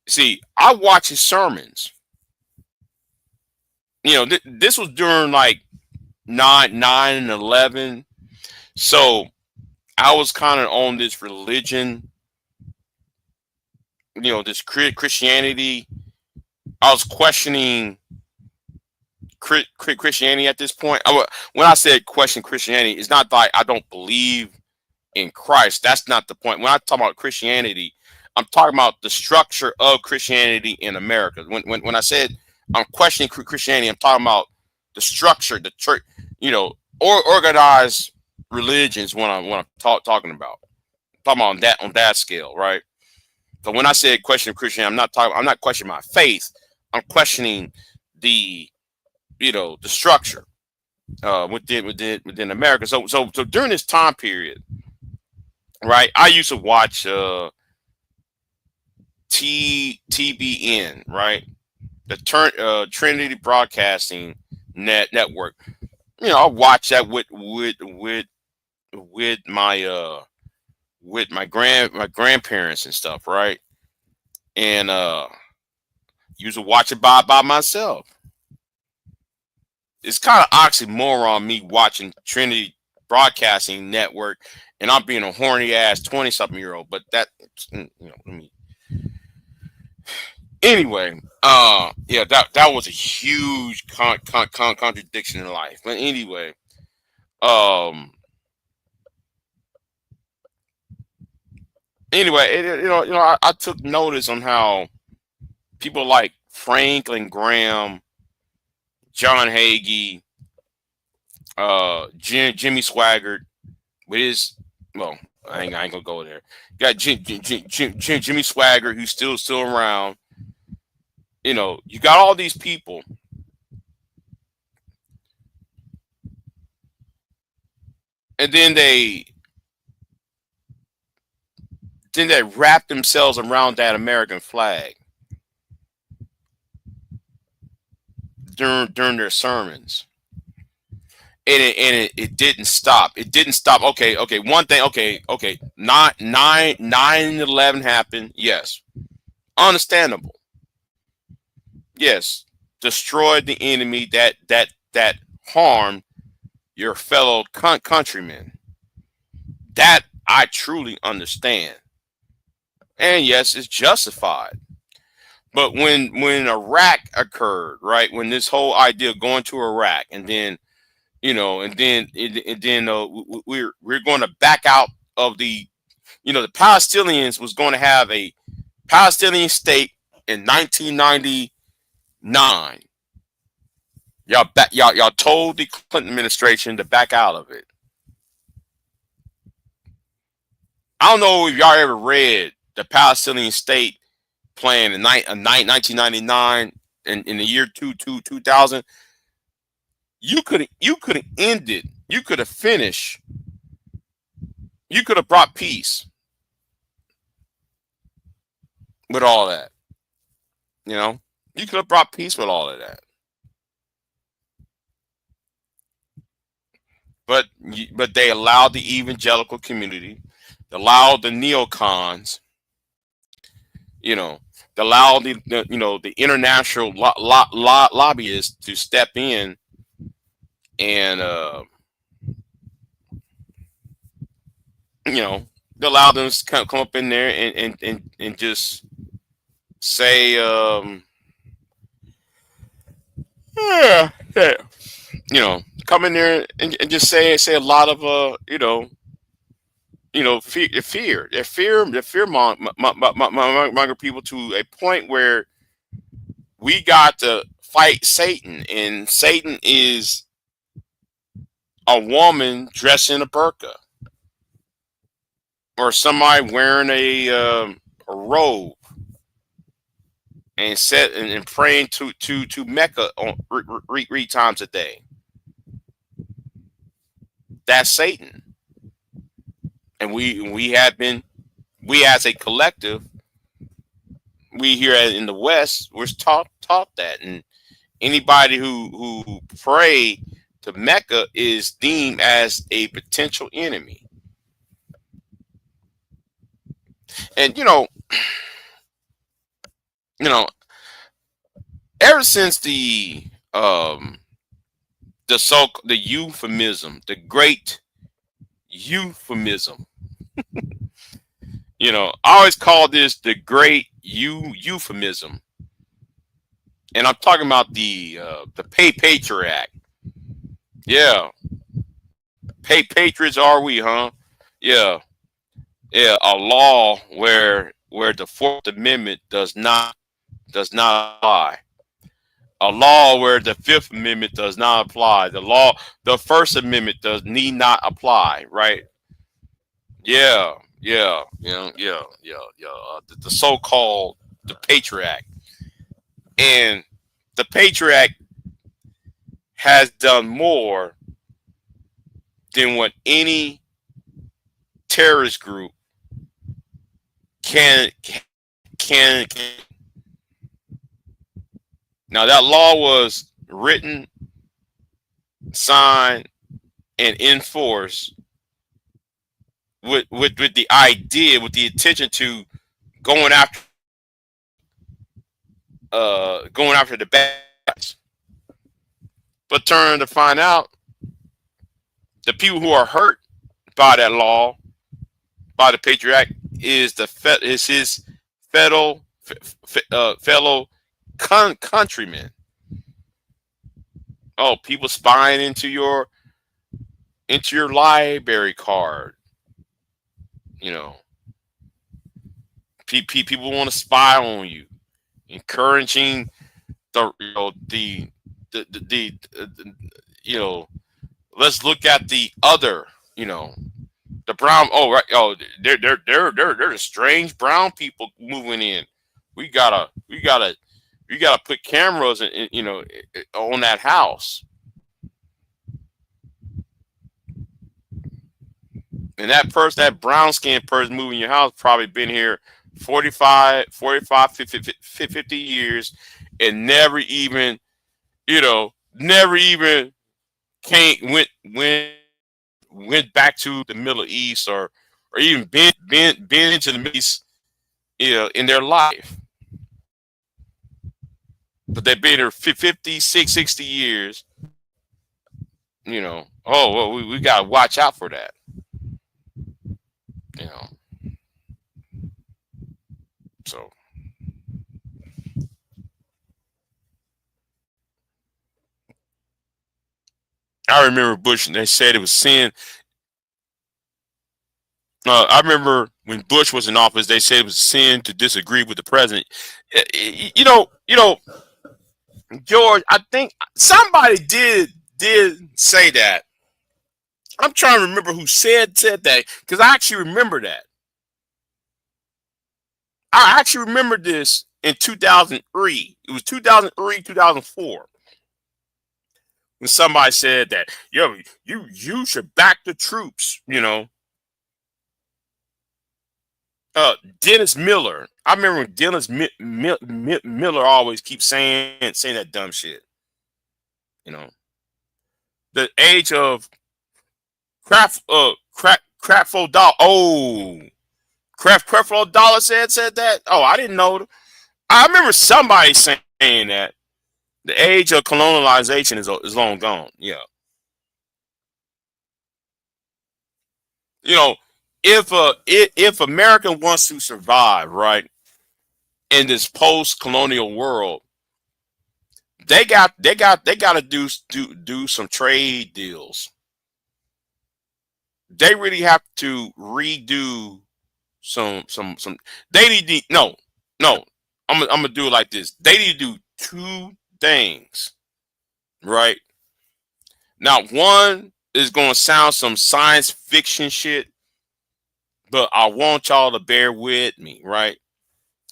see, I watch his sermons. This was during like 9/11, so I was kind of on this religion, this Christianity. I was questioning Christianity at this point. When I said question Christianity, it's not like I don't believe in Christ. That's not the point. When I talk about Christianity, I'm talking about the structure of Christianity in America. When I said I'm questioning Christianity, I'm talking about the structure, the church, or organized religions. When I'm talking about, on that scale, right? So when I said question Christianity, I'm not questioning my faith. I'm questioning the the structure within America. So during this time period, right? I used to watch TBN, right? The Trinity Broadcasting Network. I watch that with my grandparents and stuff, right? And used to watch it by myself. It's kind of oxymoron me watching Trinity Broadcasting Network and I'm being a horny ass 20-something-year-old. But that, anyway, yeah, that was a huge contradiction in life. But anyway, um, I took notice on how people like Franklin Graham, John Hagee, Jimmy Swaggart with his, well, I ain't gonna go there. You got Jimmy Swaggart, who's still around. You got all these people, and then they wrap themselves around that American flag during their sermons. And it didn't stop. It didn't stop. Okay. One thing. Okay. 9/11 happened. Yes, understandable. Yes, destroyed the enemy that harmed your fellow countrymen. That I truly understand. And yes, it's justified. But when Iraq occurred, right? When this whole idea of going to Iraq, and then we're going to back out of the Palestinians was going to have a Palestinian state in 1999. Y'all told the Clinton administration to back out of it. I don't know if y'all ever read the Palestinian state plan in 1999 in the year 2000. You could have ended. You could have finished. You could have brought peace with all that. You could have brought peace with all of that. But they allowed the evangelical community, allowed the neocons, they allowed the international lobbyists to step in and they allowed them to come up in there and just say yeah, come in there and just say a lot of fear monger people to a point where we got to fight Satan, and Satan is a woman dressed in a burqa or somebody wearing a robe. and set and praying to Mecca on 3 times a day. That's Satan. And we have been, we as a collective, we here in the West, we're taught that. And anybody who pray to Mecca is deemed as a potential enemy. And you know, ever since the euphemism, the great euphemism, I always call this the great euphemism. And I'm talking about the Pay Patriot Act. Yeah, pay patriots are we, huh? Yeah, yeah, a law where the Fourth Amendment does not apply. A law where the Fifth Amendment does not apply. The First Amendment need not apply. Right? Yeah, yeah, yeah. The so-called the Patriot Act, and the Patriot Act has done more than what any terrorist group can. Now that law was written, signed, and enforced with the idea, with the intention to going after the bad guys. But turn to find out, the people who are hurt by that law, by the Patriot Act, is his fellow fellow countrymen. Oh, people spying into your library card. People want to spy on you, encouraging the let's look at the other, the brown. Oh, right. Oh, there's strange brown people moving in. We gotta put cameras on that house. And that brown skinned person moving your house probably been here 50 years, and never even came went back to the Middle East, or even been into the Middle East, in their life. But they've been here 50, 60 years. Oh, well, we gotta watch out for that. So I remember Bush, and they said it was sin. I remember when Bush was in office, they said it was sin to disagree with the president. You know, George. I think somebody did say that. I'm trying to remember who said that, because I actually remember that. I actually remember this in 2003. It was 2003, 2004. When somebody said that, yo, you should back the troops, Dennis Miller. I remember when Dennis Miller always keeps saying that dumb shit. The age of Creflo Dollar. Oh, Creflo Dollar said that. Oh, I didn't know. I remember somebody saying that the age of colonialization is long gone. Yeah. If America wants to survive, right, in this post-colonial world, they got to do some trade deals. They really have to redo some. They need to, no. I'm gonna do it like this. They need to do two things, right? Now, one is gonna sound some science fiction shit, but I want y'all to bear with me, right?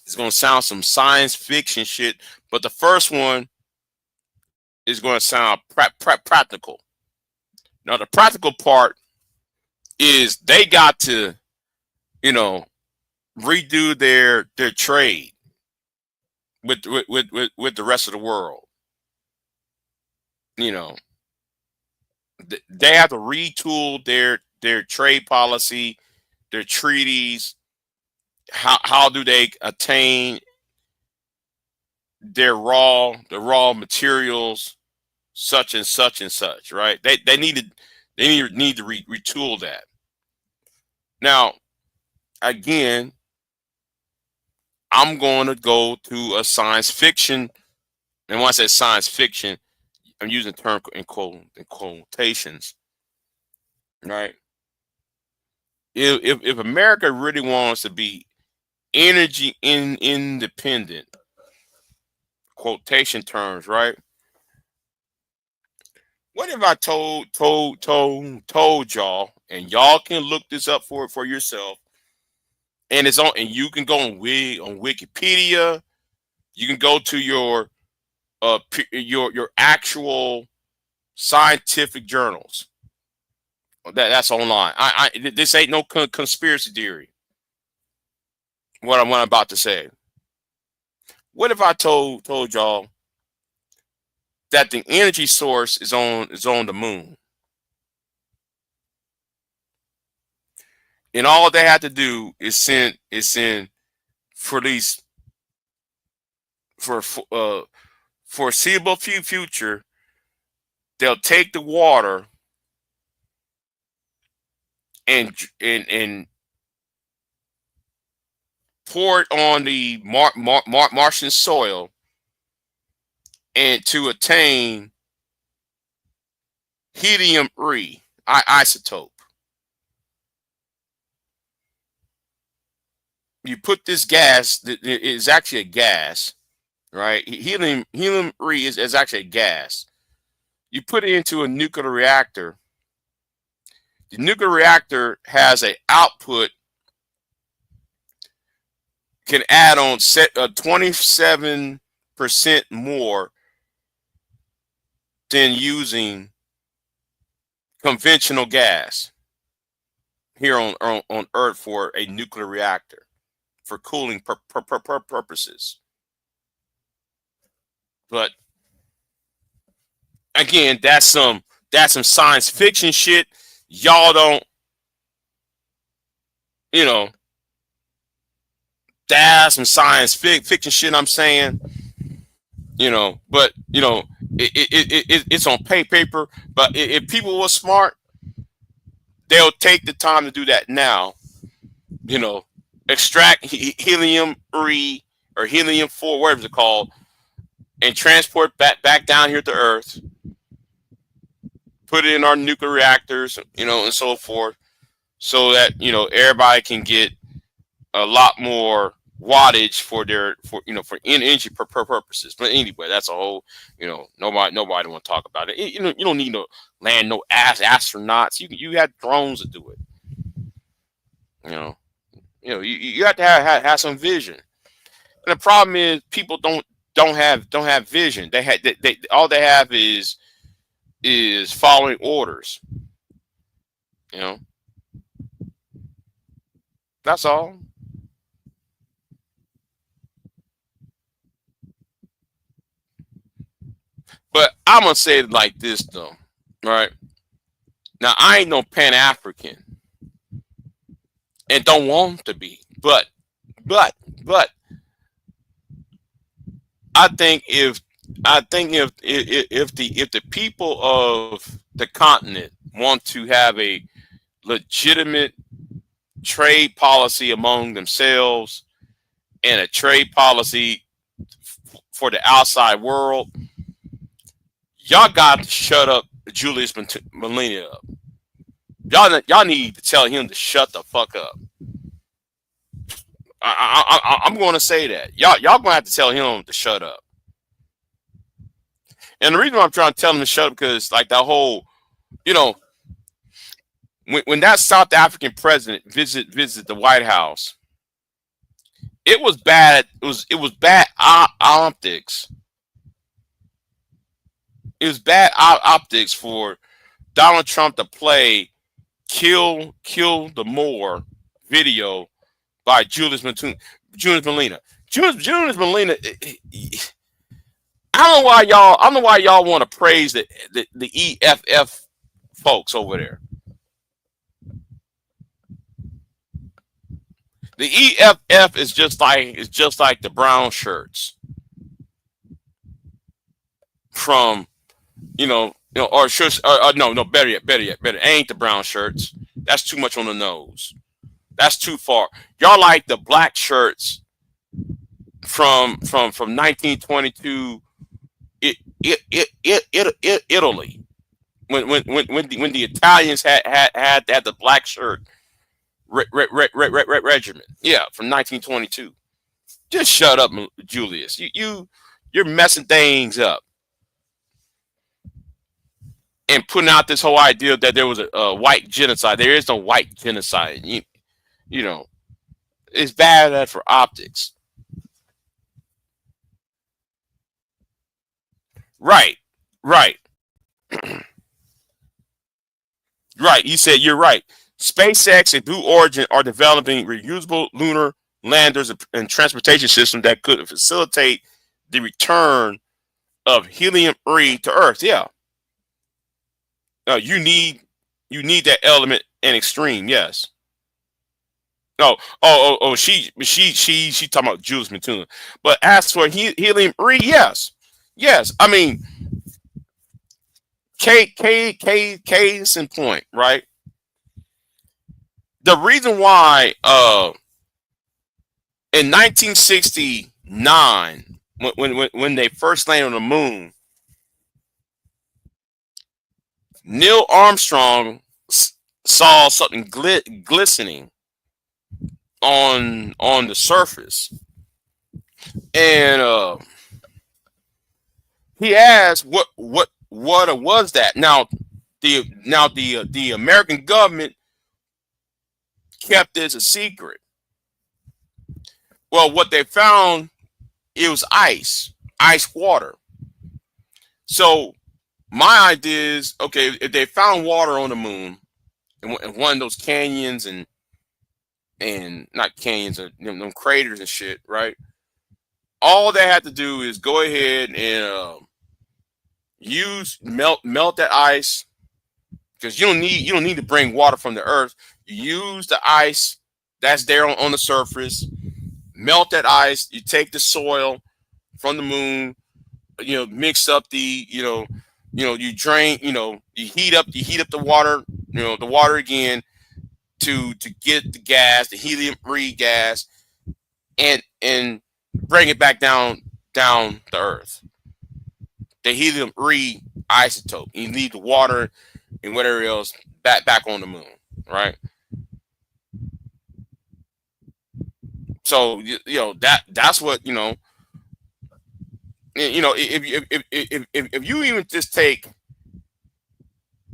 It's going to sound some science fiction shit, but the first one is going to sound practical. Now, the practical part is they got to, you know, redo their trade with the rest of the world. You know, they have to retool their trade policy, their treaties. How do they attain the raw materials, such and such and such, right? They need to retool that. Now, again, I'm going to go to a science fiction, and when I say science fiction, I'm using the term in quotations, right? If America really wants to be energy independent, quotation terms, right? What if I told y'all, and y'all can look this up for yourself, and it's on, and you can go on Wikipedia, you can go to your your actual scientific journals that's online. This ain't no conspiracy theory. What I'm about to say. What if I told y'all that the energy source is on the moon, and all they have to do is send for these for foreseeable future, they'll take the water and pour it on the Martian soil, and to attain helium-3 isotope. You put this gas, that is actually a gas, right? Helium-3 is actually a gas. You put it into a nuclear reactor. The nuclear reactor has an output, can add on 27% more than using conventional gas here on Earth for a nuclear reactor for cooling purposes. But again, that's some science fiction shit. Y'all don't, you know, that's some science fiction shit. I'm saying, you know, but you know, it's on paper. But if people were smart, they'll take the time to do that now. You know, extract helium-3 or helium-4, whatever it's called, and transport back down here to Earth. Put it in our nuclear reactors, you know, and so forth, so that, you know, everybody can get a lot more wattage for energy purposes. But anyway, that's a whole, you know, nobody want to talk about it. You know, you don't need no land, no astronauts. You had drones to do it. You know, you have to have some vision. And the problem is people don't have vision. They all they have is following orders. You know, that's all. But I'm gonna say it like this though, right? Now I ain't no Pan African and don't want to be, but but I think if the people of the continent want to have a legitimate trade policy among themselves and a trade policy for the outside world, y'all got to shut up Julius Malema up. Y'all need to tell him to shut the fuck up. I'm going to say that y'all going to have to tell him to shut up. And the reason why I'm trying to tell him to shut up, because like that whole, you know, when that South African president visit the White House, It was bad. It was bad optics. It was bad optics for Donald Trump to play "Kill the Moor" video by Julius Malina. Julius Malina. I don't know why y'all want to praise the EFF folks over there. The EFF is just like the brown shirts from or shirts. No, better. Ain't the brown shirts. That's too much on the nose. That's too far. Y'all like the black shirts from 1922. Italy when the Italians had the black shirt regiment. Yeah, from 1922. Just shut up, Julius. You're messing things up and putting out this whole idea that there was a white genocide. There is no white genocide. You know, it's bad for optics. Right, right, right. You said you're right. SpaceX and Blue Origin are developing reusable lunar landers and transportation systems that could facilitate the return of helium-3 to Earth. Yeah, you need that element in extreme. Yes. Oh. She talking about Jules Matuna. But as for helium-3, yes, yes. I mean, case in point, right? The reason why in 1969 when they first landed on the moon, Neil Armstrong saw something glistening on the surface, and he asked what was that. The American government kept this a secret. Well, what they found, it was ice water. So my idea is, okay, if they found water on the moon in one of those canyons and not canyons, them craters and shit, right? All they have to do is go ahead and use melt that ice, because you don't need to bring water from the earth. You use the ice that's there on the surface, melt that ice. You take the soil from the moon, mix up you drain, you heat up the water, the water again to get the gas, the helium-3 gas, and bring it back down the earth. The helium-3 isotope. You leave the water and whatever else back on the moon, right? So that's what if you even just take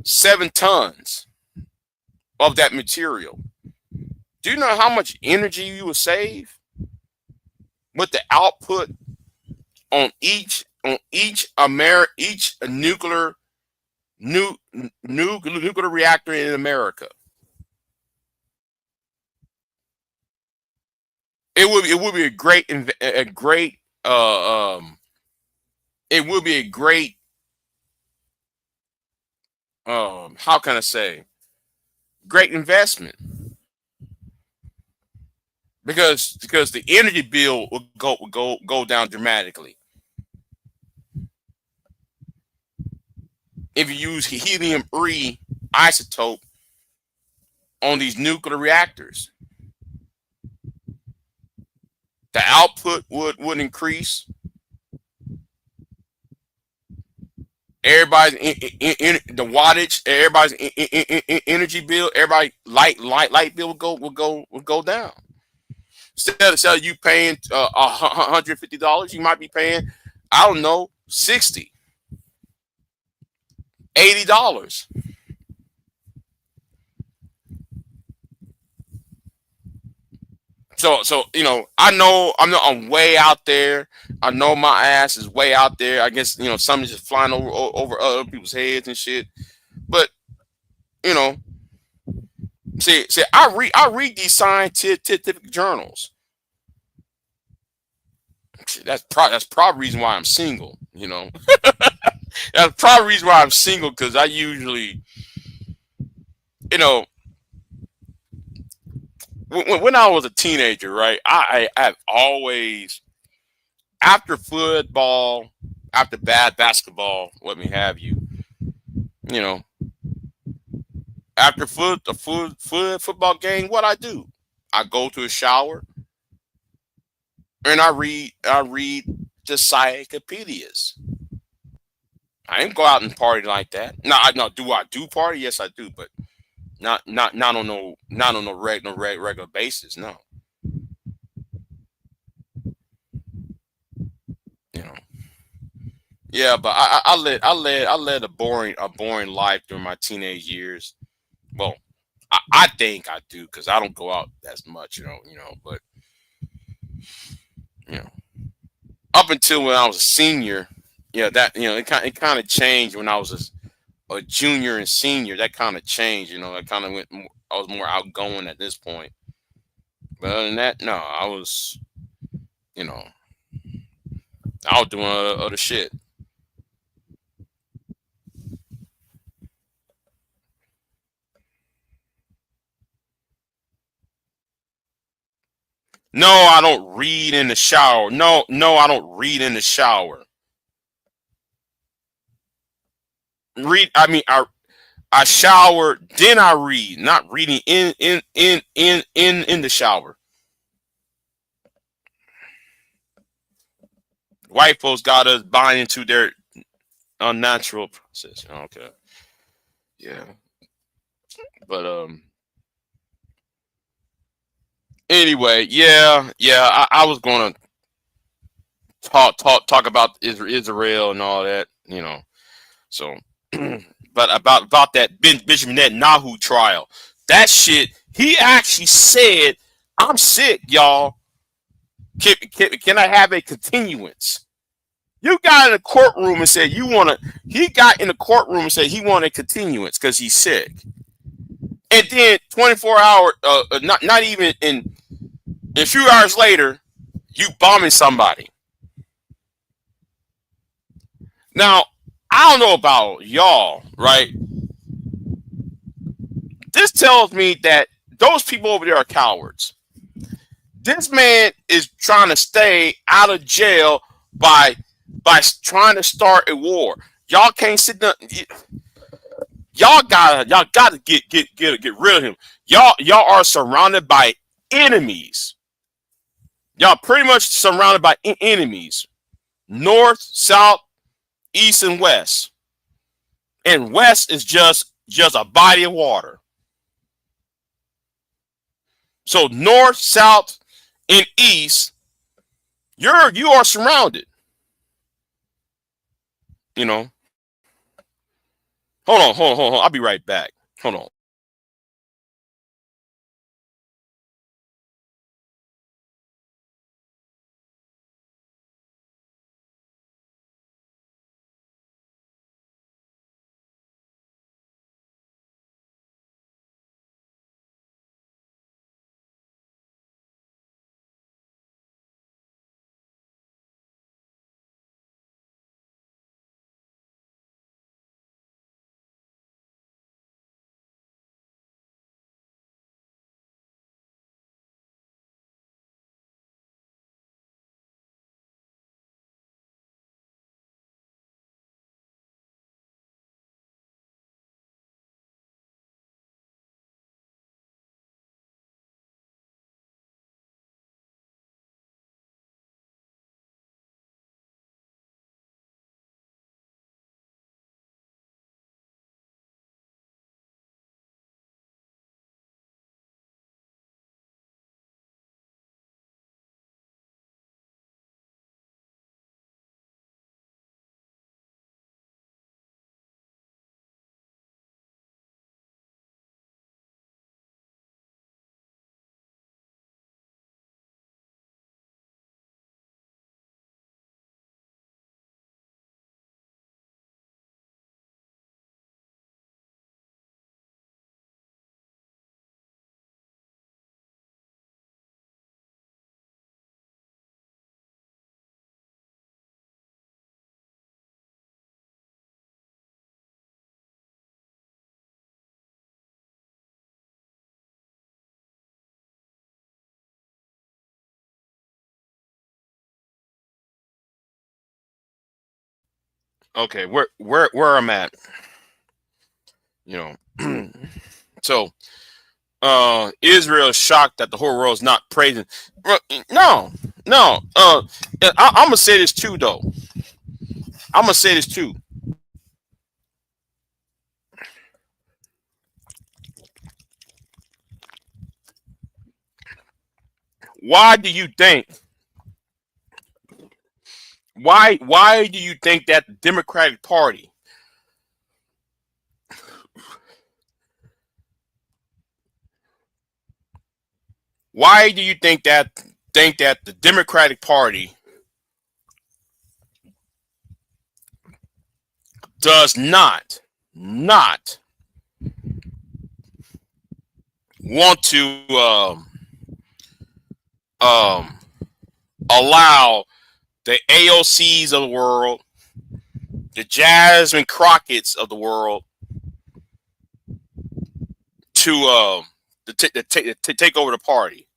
7 tons of that material, do you know how much energy you will save with the output on each nuclear reactor in America? It would be a great it would be a great how can I say, great investment, because the energy bill will go down dramatically if you use helium-3 isotope on these nuclear reactors. The output would increase. Everybody's the wattage, everybody's energy bill, everybody light bill will go down. Instead of you paying $150, you might be paying, I don't know, 60, $80. So I'm way out there. I know my ass is way out there. I guess something's just flying over other people's heads and shit. But you know, see, I read these scientific journals. That's probably the reason why I'm single. That's probably the reason why I'm single because I usually, you know, when I was a teenager, right? I have always after football, after bad basketball, let me have you, you know, after football game, what I do, I go to a shower and I read the encyclopedias. I ain't go out and party like that. No, do I do party? Yes, I do, but not on no regular basis. No, you know. Yeah, but I led a boring life during my teenage years. Well, I think I do because I don't go out as much, But you know, up until when I was a senior, yeah, that it kind of changed when I was a junior and senior. That kind of changed, I kind of went. I was more outgoing at this point. But other than that, no, you know, I was doing other shit. No, I don't read in the shower. No, no, I don't read in the shower. Read. I mean, I shower, then I read. Not reading in the shower. White folks got us buying into their unnatural process. Okay, yeah, but anyway, yeah. I was gonna talk about Israel and all that, So, but about that Benjamin Netanyahu trial, that shit. He actually said, "I'm sick, y'all. Can I have a continuance?" You got in the courtroom and said you want to. He got in the courtroom and said he wanted a continuance because he's sick. And then 24 hours, not even in a few hours later, you bombing somebody. Now, I don't know about y'all, right? This tells me that those people over there are cowards. This man is trying to stay out of jail by trying to start a war. Y'all can't sit down. Y'all gotta get rid of him. Y'all are surrounded by enemies. Y'all pretty much surrounded by enemies. North, south, east, and west. And west is just a body of water. So north, south, and east, you are surrounded. You know. Hold on. I'll be right back. Hold on. Okay, where I'm at, you know. So Israel is shocked that the whole world is not praising. No, no. I'm gonna say this too, though. I'm gonna say this too. Why do you think? Why do you think that the Democratic Party? Why do you think that the Democratic Party does not want to um, allow the AOCs of the world, the Jasmine Crockett's of the world, to to take over the party?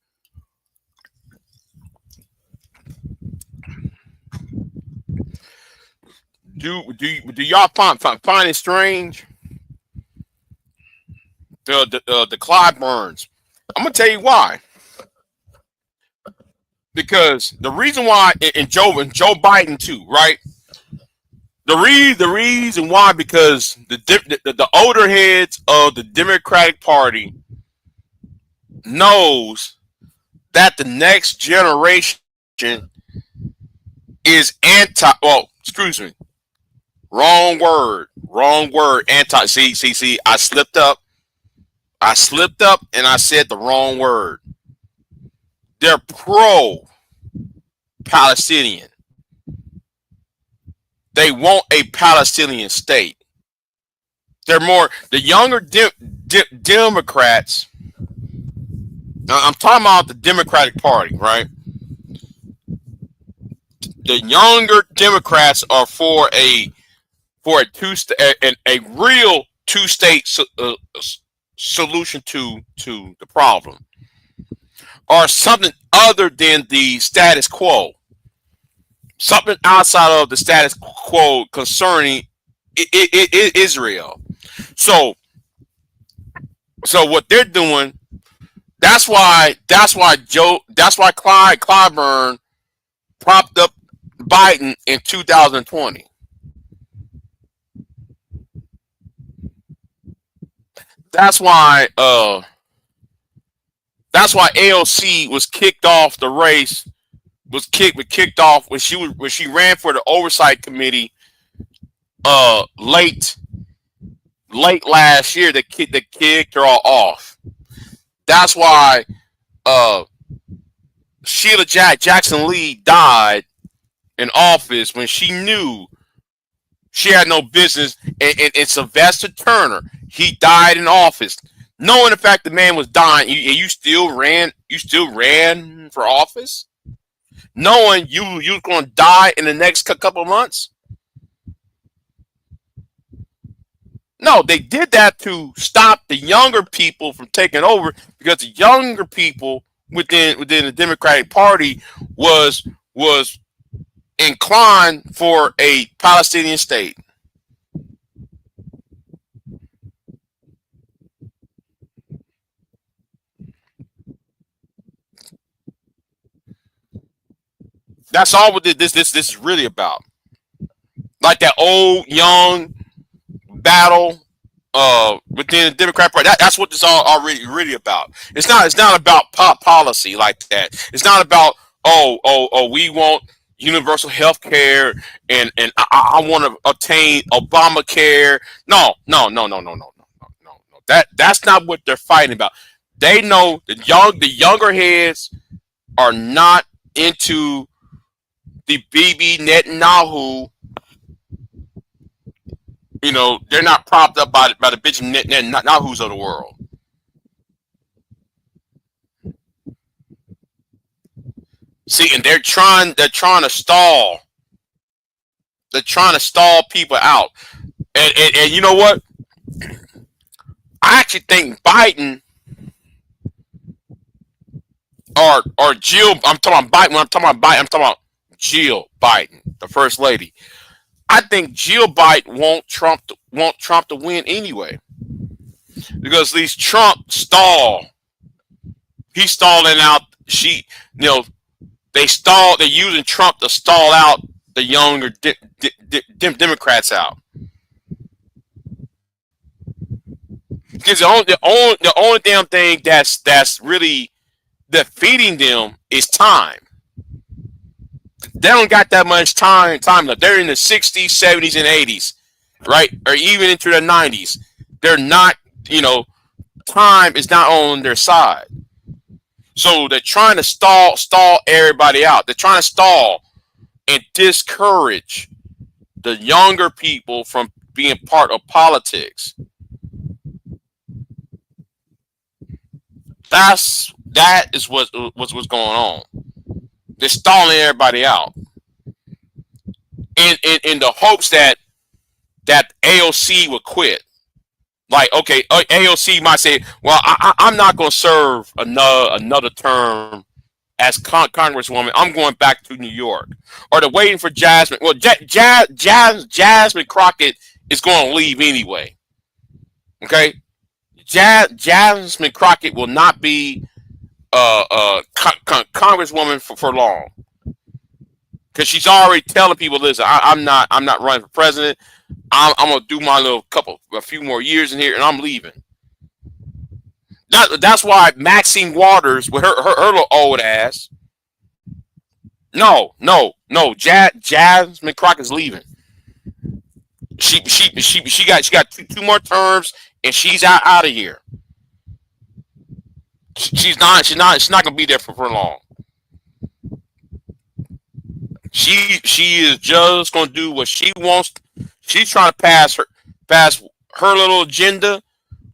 Do y'all find it strange? The Clyburns. I'm gonna tell you why. Because the reason why, and Joe Biden too, right? The reason why, because the older heads of the Democratic Party knows that the next generation is anti. Well, excuse me, wrong word. Anti. See. I slipped up. And I said the wrong word. They're pro Palestinian. They want a Palestinian state. They're more the younger Democrats. Now, I'm talking about the Democratic Party, right? The younger Democrats are for a real two-state solution to the problem, or something other than the status quo, something outside of the status quo concerning Israel. So, what they're doing. That's why Clyburn propped up Biden in 2020. That's why AOC was kicked off the race. Was kicked off when she ran for the oversight committee late last year. They kicked her all off. That's why Sheila Jackson Lee died in office when she knew she had no business. And Sylvester Turner, he died in office, knowing the fact the man was dying. You still ran for office, knowing you was going to die in the next couple of months. No, they did that to stop the younger people from taking over, because the younger people within the Democratic Party was inclined for a Palestinian state. That's all what this is really about. Like that old young battle within the Democrat Party. That's what this all really about. It's not about pop policy like that. It's not about we want universal health care, and I want to obtain Obamacare. No. That's not what they're fighting about. They know the younger heads are not into the Bibi Netanyahu. They're not propped up by the bitch Netanyahu's of the world. See, and they're trying to stall. They're trying to stall people out. And you know what? I actually think Biden or Jill. I'm talking about Biden. When I'm talking about Biden, I'm talking about Jill Biden, the first lady. I think Jill Biden won't Trump to win anyway, because at least Trump stall. He's stalling out. You know, they stall. They're using Trump to stall out the younger Democrats out. Because the only damn thing that's really defeating them is time. They don't got that much time left. They're in the 60s, 70s, and 80s, right? Or even into the 90s. They're not, time is not on their side. So they're trying to stall everybody out. They're trying to stall and discourage the younger people from being part of politics. That is what's going on. They're stalling everybody out in the hopes that AOC would quit. Like, okay, AOC might say, "Well, I'm not going to serve another term as Congresswoman. I'm going back to New York." Or they're waiting for Jasmine. Well, Jasmine Crockett is going to leave anyway. Okay, Jasmine Crockett will not be Congresswoman for long, because she's already telling people, "Listen, I'm not running for president. I'm gonna do my a few more years in here, and I'm leaving." That's why Maxine Waters, with her little old ass. No. Jasmine Crockett's leaving. She got two more terms, and she's out of here. She's not gonna be there for long. She is just gonna do what she wants. She's trying to pass her little agenda,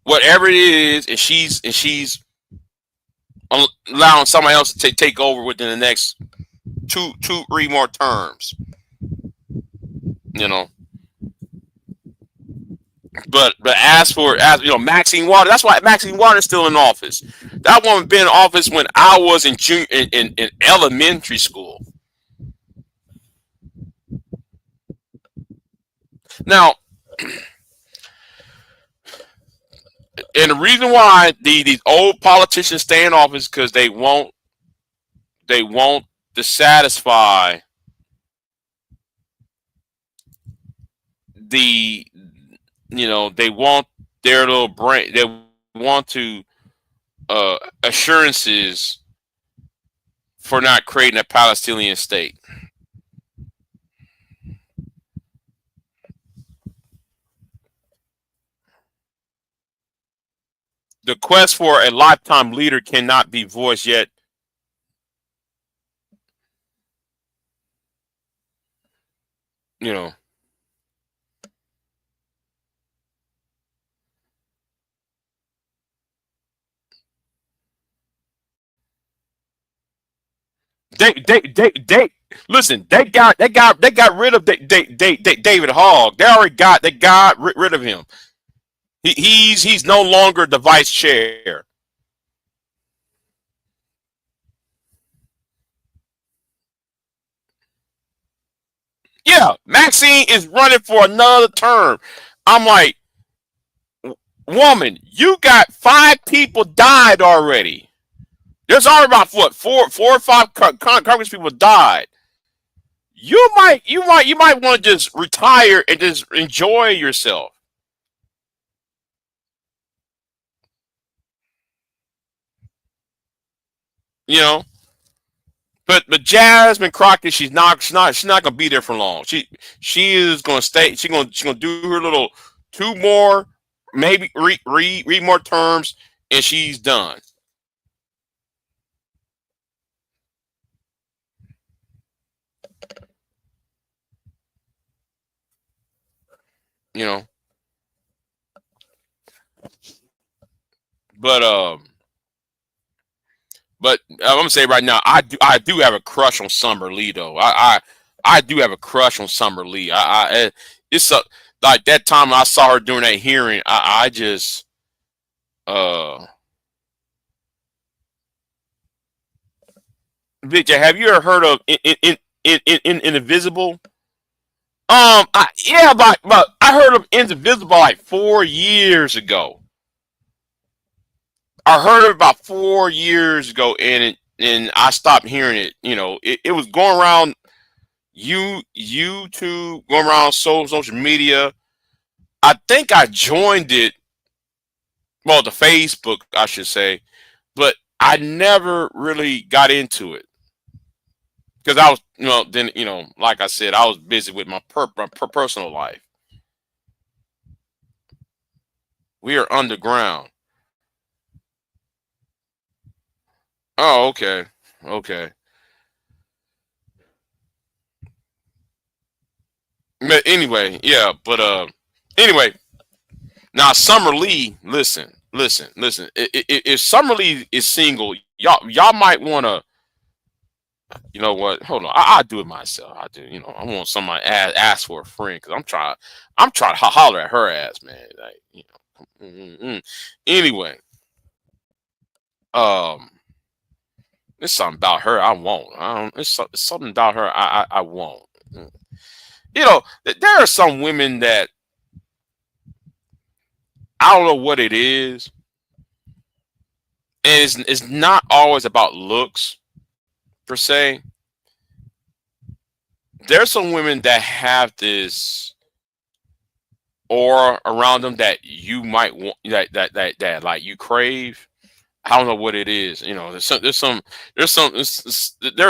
whatever it is, and she's allowing somebody else to take over within the next three more terms. You know. But as Maxine Waters, that's why Maxine Waters is still in office. That woman been in office when I was in elementary school. Now, and the reason why these old politicians stay in office, because they won't dissatisfy the they want their little brain. They want to assurances for not creating a Palestinian state. The quest for a lifetime leader cannot be voiced yet. You know, they listen. They got rid of David Hogg. They got rid of him. He's no longer the vice chair. Yeah, Maxine is running for another term. I'm like, woman, you got 5 people died already. There's already about what, four or five Congress people died. You might want to just retire and just enjoy yourself. You know, but Jasmine Crockett, she's not gonna be there for long. She is gonna stay. She's gonna do her little 2 more, maybe read more terms, and she's done. You know, but I'm gonna say right now, I do have a crush on Summer Lee though. I do have a crush on Summer Lee. It's like that time I saw her during that hearing. I just uh Victor, have you ever heard of in Invisible? Yeah, but I heard of Indivisible like 4 years ago. I heard it about 4 years ago, and I stopped hearing it. It was going around YouTube, going around social media. I think I joined it, well, the Facebook, I should say, but I never really got into it because I was, then like I said, I was busy with my personal life. We are underground. Oh, okay, okay. But anyway, yeah. But anyway, now Summer Lee, listen. If Summer Lee is single, y'all might want to. You know what? Hold on, I do it myself. I do. I want somebody ask for a friend because I'm trying to holler at her ass, man. Like, Anyway, um, it's something about her I won't. I don't. It's something about her I won't. Mm. There are some women that I don't know what it is, and it's not always about looks per se. There's some women that have this aura around them that you might want, that like you crave. I don't know what it is. There are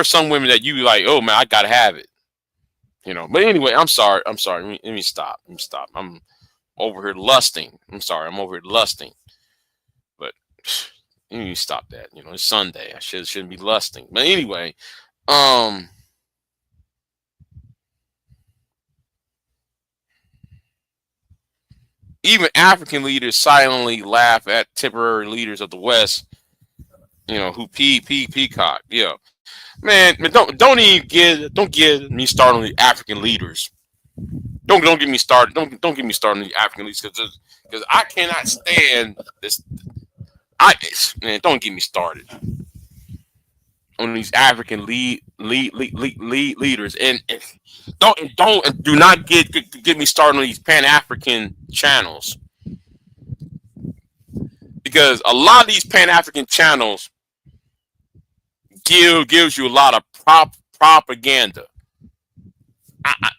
some women that you like. Oh man, I gotta have it. But anyway, I'm sorry. I'm sorry. Let me stop. Let me stop. I'm over here lusting. I'm sorry. I'm over here lusting. But you need to stop that. It's Sunday. I shouldn't be lusting. But anyway, um, even African leaders silently laugh at temporary leaders of the West. Who peacock. Yeah, man. Don't get me started on the African leaders. Don't get me started. Don't get me started on the African leaders because I cannot stand this. I Man, don't get me started on these African leaders, and do not get me started on these Pan African channels because a lot of these Pan African channels gives you a lot of propaganda. I,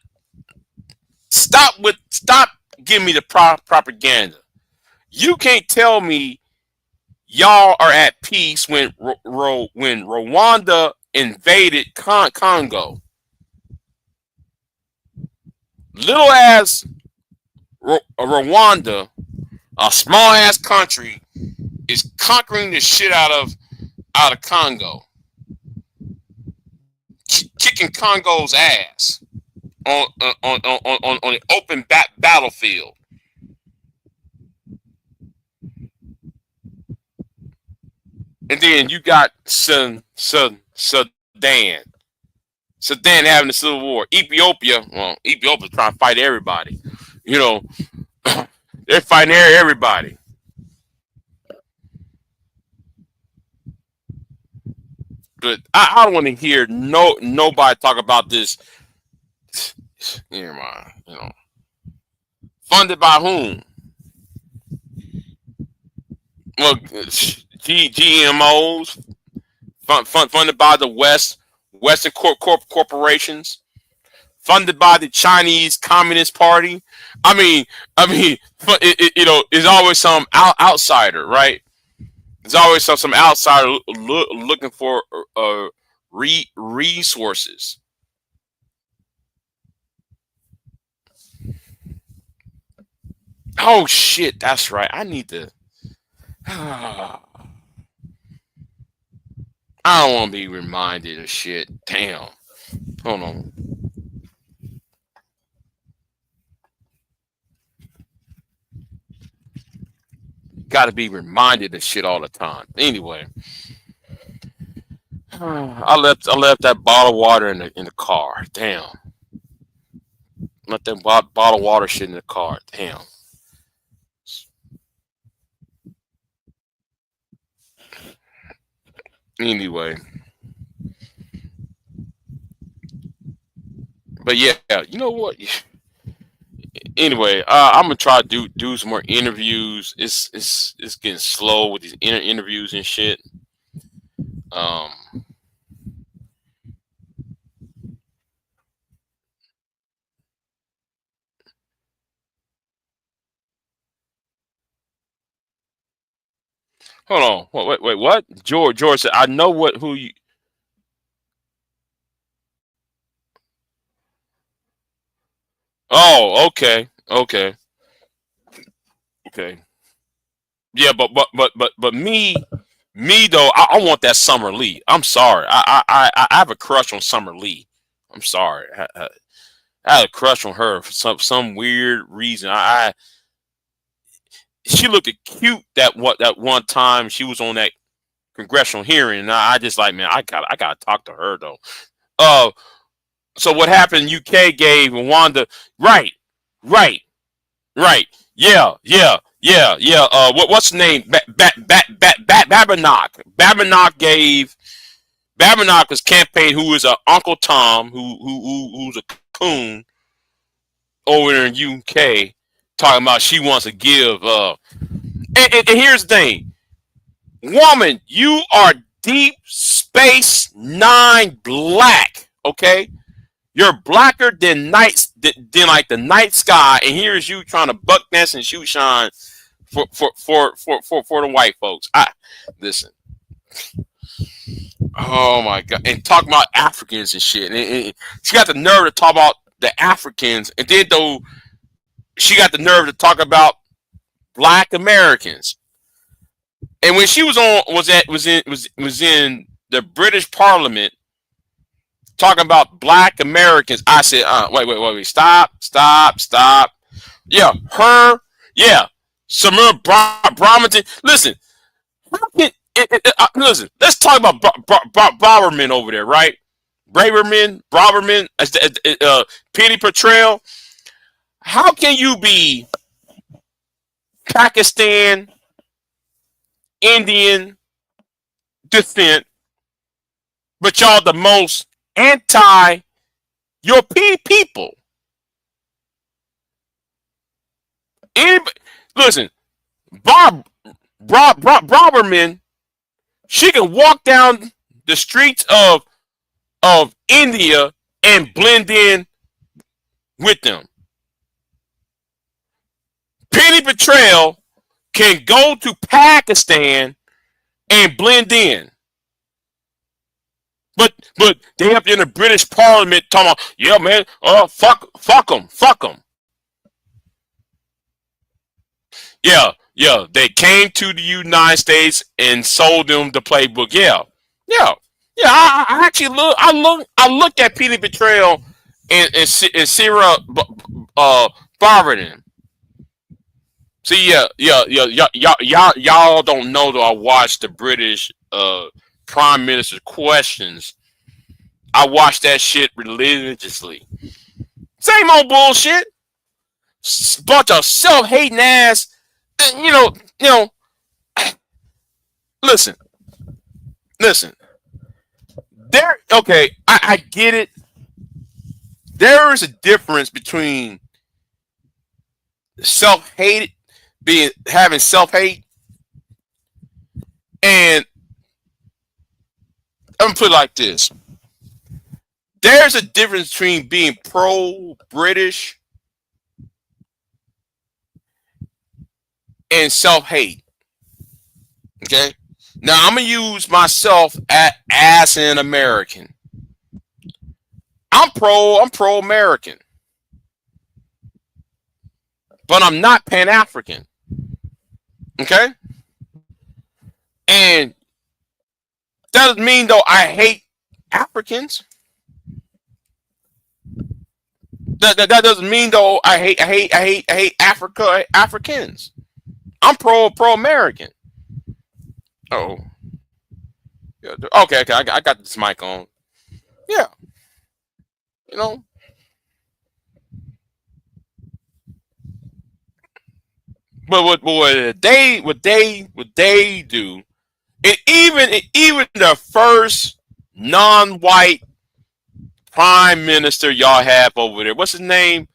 stop giving me the propaganda. You can't tell me y'all are at peace when Rwanda invaded Congo. Little ass Rwanda, a small ass country, is conquering the shit out of Congo, kicking Congo's ass on an open battlefield. And then you got Sudan. Sudan having a civil war. Ethiopia's trying to fight everybody. You know, they're fighting everybody. But I don't want to hear nobody talk about this. Never mind. Funded by whom? Well, GMOs funded by the Western corporations, funded by the Chinese Communist Party. I mean, it's always some outsider, right? There's always some outsider looking for resources. Oh shit, that's right. I need to. I don't want to be reminded of shit. Damn. Hold on. Got to be reminded of shit all the time. Anyway, I left that bottle of water in the car. Damn. Let that bottle of water shit in the car. Damn. Anyway, But yeah, you know what? Anyway, I'm gonna try to do some more interviews. It's getting slow with these interviews and shit. Um, hold on, wait, what? George said, I know what who you. Oh, okay, okay. Yeah, but me though, I want that Summer Lee. I'm sorry, I have a crush on Summer Lee. I'm sorry, I had a crush on her for some weird reason. She looked cute that one time she was on that congressional hearing, and I just like, man, I gotta talk to her though. Uh, so what happened? UK gave Wanda, right, right, right, yeah. What's the name? Babinock gave Babinock campaign, who is a Uncle Tom, who's a coon over there in UK, talking about she wants to give. And here's the thing, woman, you are Deep Space Nine black. Okay, you're blacker than than like the night sky, and here's you trying to buck nest and shoot shine for the white folks. I listen. Oh my god! And talk about Africans and shit. And she got the nerve to talk about the Africans, and then though she got the nerve to talk about Black Americans. And when she was in the British Parliament talking about Black Americans, I said, wait, stop. Yeah, her, yeah, Samira Bromerton. Listen, listen. Let's talk about Braverman over there, right? Braverman, Penny Petraeus. How can you be Pakistan, Indian descent, but y'all the most anti European people? Anybody, listen, Braverman, she can walk down the streets of India and blend in with them. Penny Petraeus can go to Pakistan and blend in. But they up in the British Parliament talking about, yeah, man, fuck them. Yeah, they came to the United States and sold them the playbook. Yeah. I actually look at Penny Betrayal and Sarah Barberton. See, y'all don't know that I watched the British Prime Minister's questions. I watched that shit religiously. Same old bullshit. Bunch of self-hating ass. You know. Listen. There. Okay, I get it. There is a difference between self-hate, having self-hate, and I'm gonna put it like this. There's a difference between being pro-British and self-hate. Okay? Now I'm gonna use myself as an American. I'm pro-American. But I'm not Pan-African. Okay? And that doesn't mean though I hate Africans. That doesn't mean though I hate Africans. I'm pro-American. Oh. Yeah, okay. I got this mic on. Yeah. You know. But what they do, and even the first non-white prime minister y'all have over there. What's his name?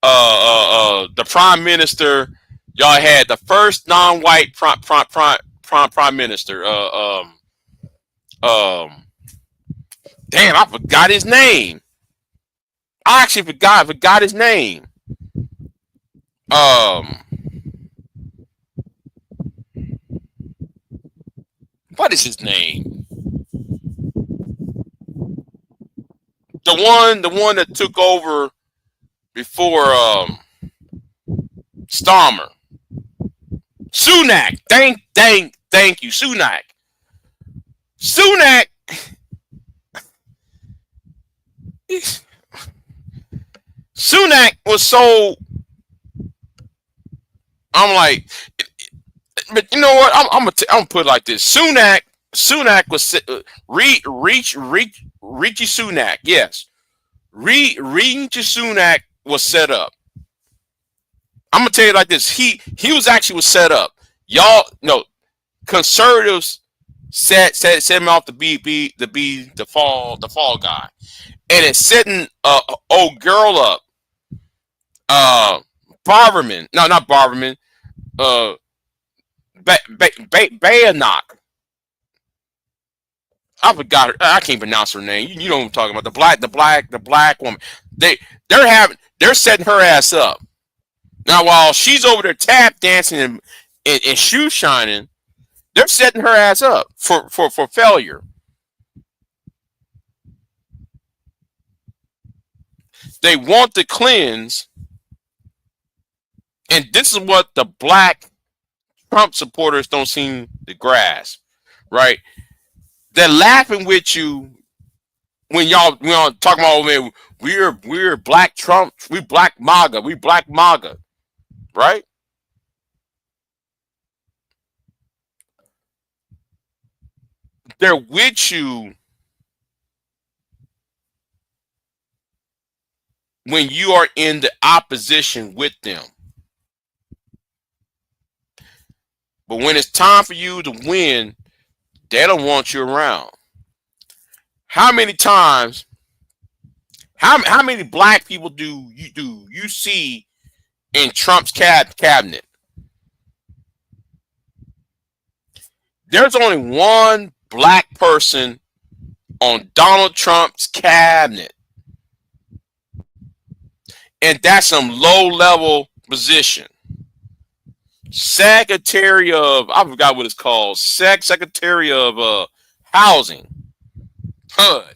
The prime minister y'all had, the first non-white prime minister. Um, Damn, I forgot his name. I actually forgot his name. Um, what is his name? The one that took over before Starmer. Sunak. Thank you, Sunak. Sunak. Sunak was so. I'm like, but you know what? I'm gonna put it like this. Sunak was Richie Sunak. Yes, Richie Sunak was set up. I'm gonna tell you like this. He was set up. Y'all no conservatives set him off to be the fall guy, and it's setting old girl up. Barberman. No, not Barberman. Bayanock. I forgot her. I can't pronounce her name. You know what I'm talking about. The black woman. They're setting her ass up. Now while she's over there tap dancing and shoe shining, they're setting her ass up for failure. They want to cleanse, and this is what the black Trump supporters don't seem to grasp, right? They're laughing with you when y'all talking about, man, we're black Trump, we black MAGA, right? They're with you when you are in the opposition with them. But when it's time for you to win, they don't want you around. How many times, how many black people do you see in Trump's cabinet? There's only one black person on Donald Trump's cabinet, and that's some low-level position. Secretary of, I forgot what it's called. Secretary of Housing. HUD.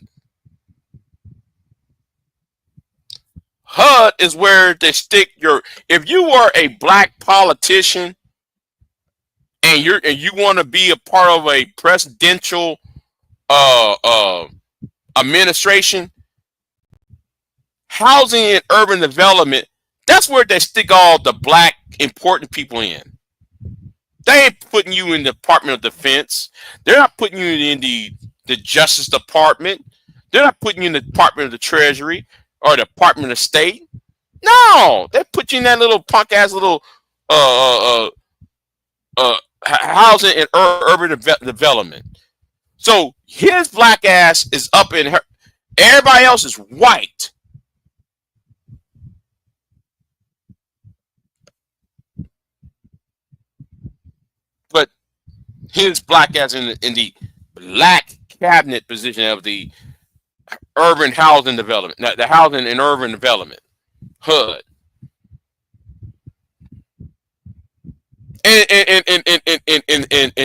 HUD is where they stick your. If you are a black politician and you want to be a part of a presidential administration, housing and urban development, that's where they stick all the black important people in. They ain't putting you in the Department of Defense. They're not putting you in the Justice Department. They're not putting you in the Department of the Treasury or the Department of State. No, they put you in that little punk ass little housing and urban development. So his black ass is up in her. Everybody else is white. But his black ass in the black cabinet position of the urban housing development, the housing and urban development, HUD. And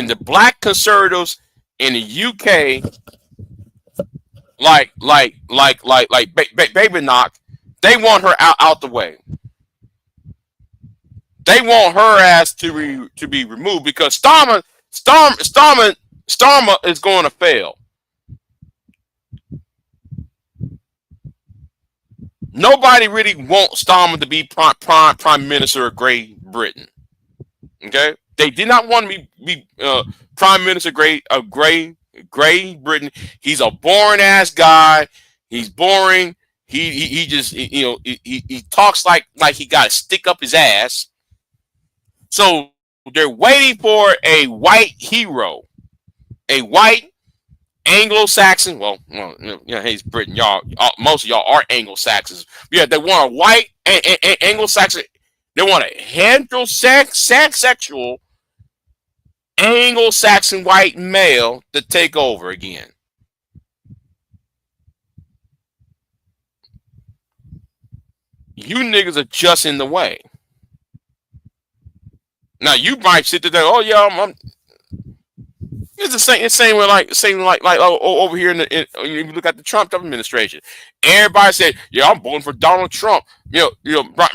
the black conservatives in the UK, like Babinock, they want her out the way. They want her ass to be removed because Starmer is going to fail. Nobody really wants Starmer to be prime minister of Great Britain. Okay, they did not want to be prime minister of Great Britain. He's a boring ass guy. He's boring. He just he talks like he got a stick up his ass. So they're waiting for a white hero, a white Anglo-Saxon. Well, he's Britain. Most of y'all are Anglo-Saxons. Yeah, they want a white Anglo-Saxon. They want a heterosexual Anglo-Saxon white male to take over again. You niggas are just in the way. Now you might sit there, oh yeah, it's the same. It's same like over here you look at the Trump administration. Everybody said, yeah, I'm voting for Donald Trump.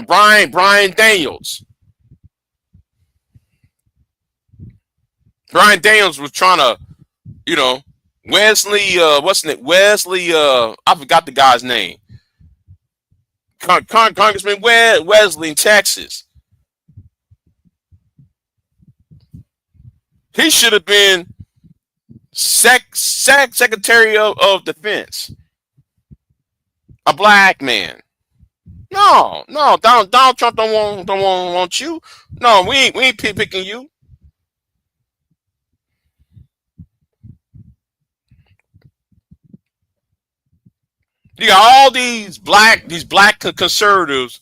Brian Daniels. Brian Daniels was trying to, Wesley. What's it? Wesley. I forgot the guy's name. Congressman Wesley in Texas. He should have been Secretary of Defense. A black man. No, Donald Trump don't want you. No, we ain't picking you. You got all these black conservatives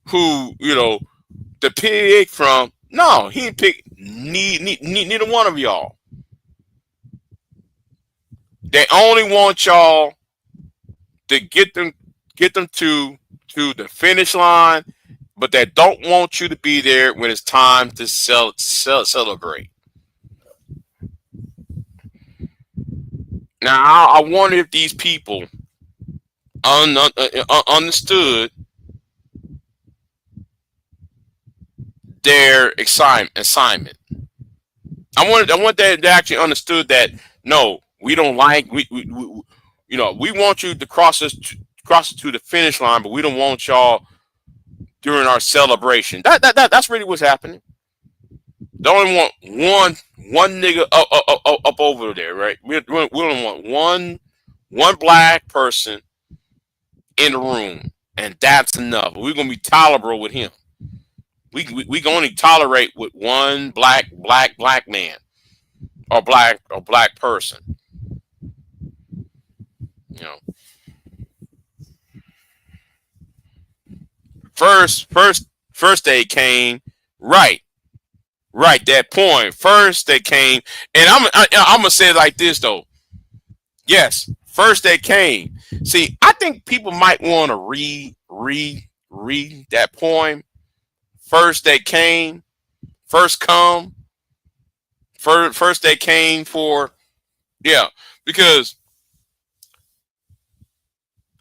who the pig from. No, he didn't pick neither one of y'all. They only want y'all to get them to the finish line, but they don't want you to be there when it's time to celebrate. Now, I wonder if these people understood their assignment. I want that they actually understood that no, we don't like we want you to cross to the finish line, but we don't want y'all during our celebration. That's really what's happening. They only want one nigga up over there, right? We don't want one black person in the room, and that's enough. We're gonna be tolerable with him. We can only tolerate with one black man or black person. First they came right. That point. First they came, and I'm gonna say it like this though. Yes, first they came. See, I think people might want to read that poem. First they came, first come, first they came for, because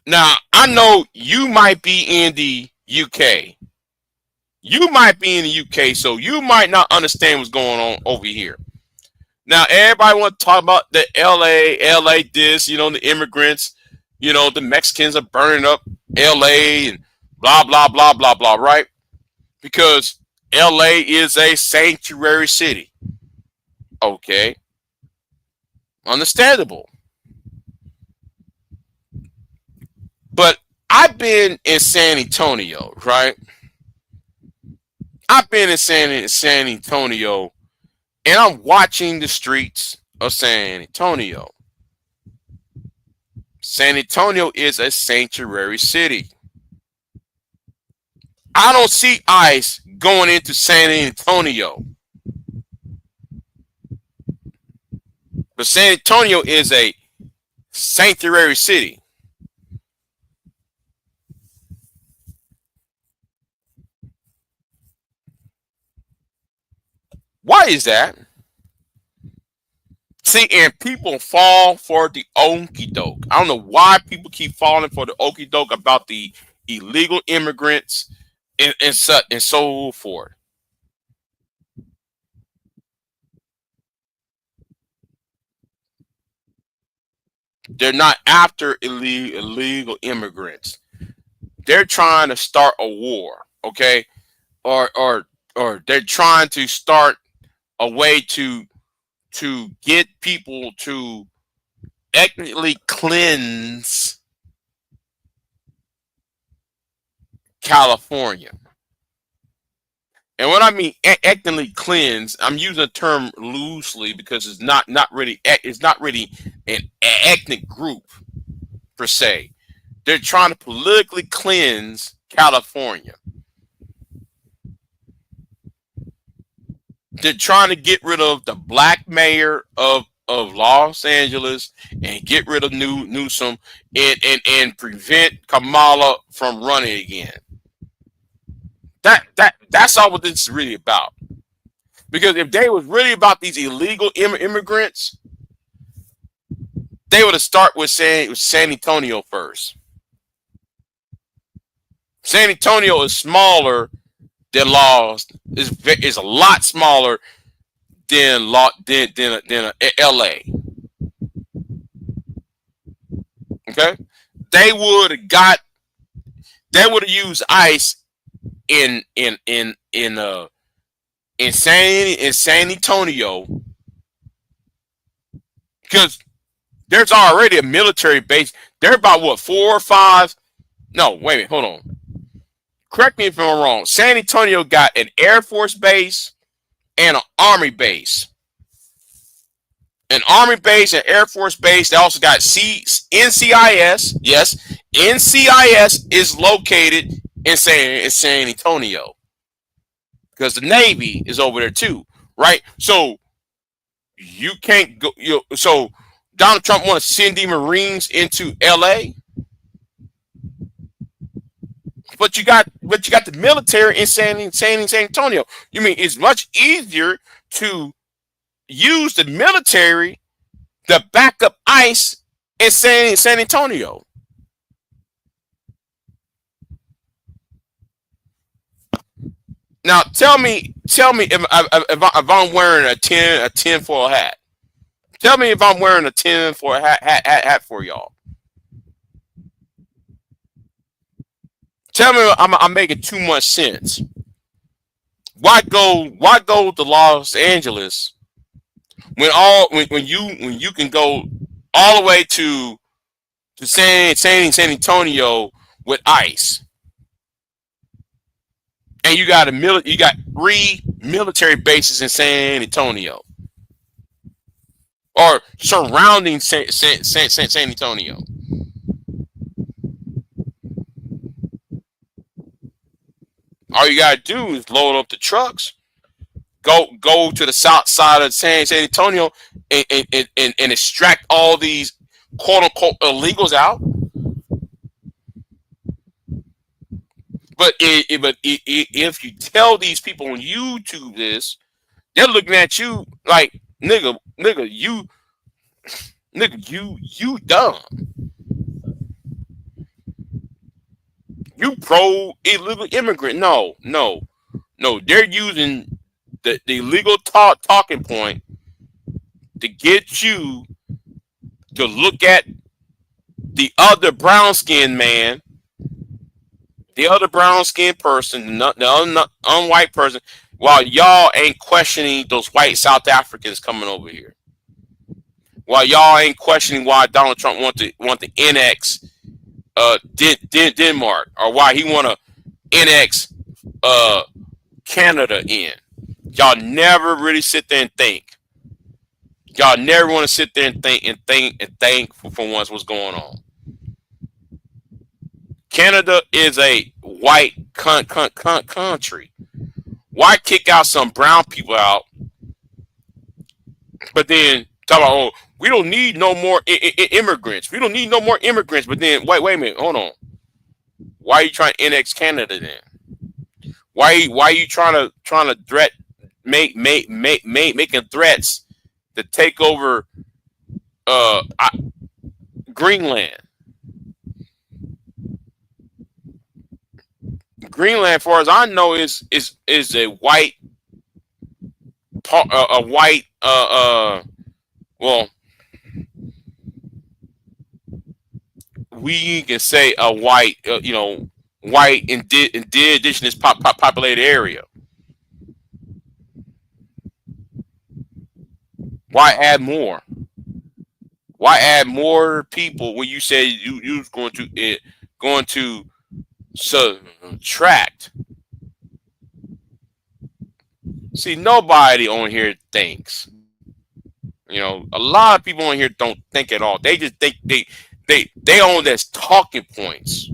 now I know you might be in the UK. You might be in the UK, so you might not understand what's going on over here. Now everybody want to talk about the LA this, the immigrants, the Mexicans are burning up LA and blah blah blah blah blah, right? Because LA is a sanctuary city. Okay. Understandable. But I've been in San Antonio, right? I've been in San Antonio, and I'm watching the streets of San Antonio. San Antonio is a sanctuary city. I don't see ICE going into San Antonio. But San Antonio is a sanctuary city. Why is that? See, and people fall for the okie doke. I don't know why people keep falling for the okie doke about the illegal immigrants and so forth. They're not after illegal immigrants. They're trying to start a war, okay? Or they're trying to start a way to get people to ethnically cleanse California. And when I mean ethnically cleanse, I'm using the term loosely because it's not really an ethnic group per se. They're trying to politically cleanse California. They're trying to get rid of the black mayor of Los Angeles and get rid of Newsom and prevent Kamala from running again. That's all what this is really about. Because if they was really about these illegal immigrants, they would have started with saying San Antonio first. San Antonio is smaller than Los. Is a lot smaller than L.A. Okay, they would have got. They would have used ICE in San Antonio because there's already a military base. They're about what 4 or 5. No, wait a minute, hold on. Correct me if I'm wrong. San Antonio got an Air Force base and an Army base. An Army base and Air Force base. They also got NCIS. Yes, NCIS is located in San Antonio because the Navy is over there too, right? So you can't go. So Donald Trump want to send the Marines into L.A. But you got the military in San Antonio. You mean it's much easier to use the military to back up ICE in San Antonio. Now tell me if I'm wearing a tinfoil hat. Tell me if I'm wearing a tinfoil hat for y'all. Tell me I'm making too much sense. Why go to Los Angeles when you can go all the way to San Antonio with ICE, and you got 3 military bases in San Antonio or surrounding San Antonio. All you gotta do is load up the trucks, go to the south side of San Antonio, and extract all these quote unquote illegals out. But if you tell these people on YouTube this, they're looking at you like nigga, you dumb. You pro illegal immigrant. No. They're using the illegal talking point to get you to look at the other brown skinned man, the other brown skinned person, the unwhite person, while y'all ain't questioning those white South Africans coming over here. While y'all ain't questioning why Donald Trump want to annex Denmark, or why he want to annex Canada in. Y'all never really sit there and think. Y'all never want to sit there and think for once what's going on. Canada is a white country. Why kick out some brown people out, but then talk about, oh, we don't need no more immigrants. We don't need no more immigrants. But then wait a minute, hold on. Why are you trying to annex Canada then? Why are you trying to threat making threats to take over Greenland? Greenland, as far as I know, is a white well, we can say a white white indigenous populated area. Why add more? Why add more people when you say you was going to subtract? See, nobody on here thinks. You know, a lot of people on here don't think at all. They just think they own this talking points.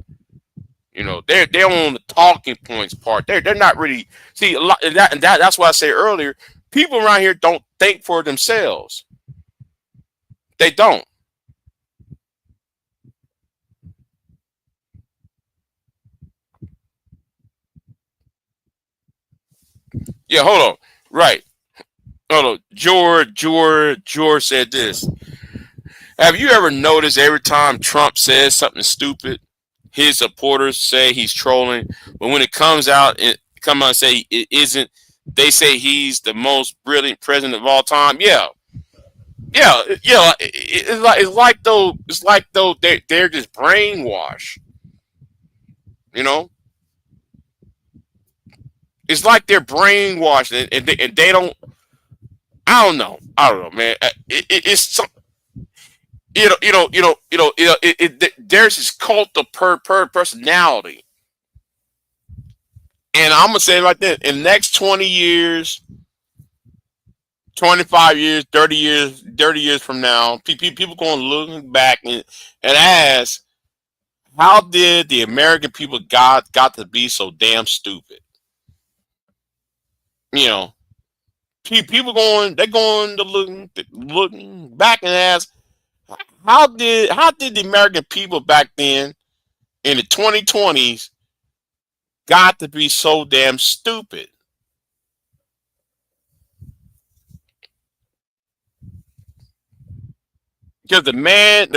You know, they're on the talking points part. They're not really see a lot that's why I say earlier. People around here don't think for themselves. They don't. Yeah, hold on. Right. Hold on. George said this. Have you ever noticed every time Trump says something stupid, his supporters say he's trolling, but when it comes out and come out and say it isn't, they say he's the most brilliant president of all time. Yeah, yeah. It's like though they're just brainwashed. You know, it's like they're brainwashed and they don't. I don't know, man. It's some, there's this cult of per personality. And I'm gonna say it like that: in the next 20 years, 25 years, 30 years from now, people going to look back and ask, how did the American people got to be so damn stupid? You know, people they're going to looking back and ask, how did the American people back then in the 2020s got to be so damn stupid? Because the man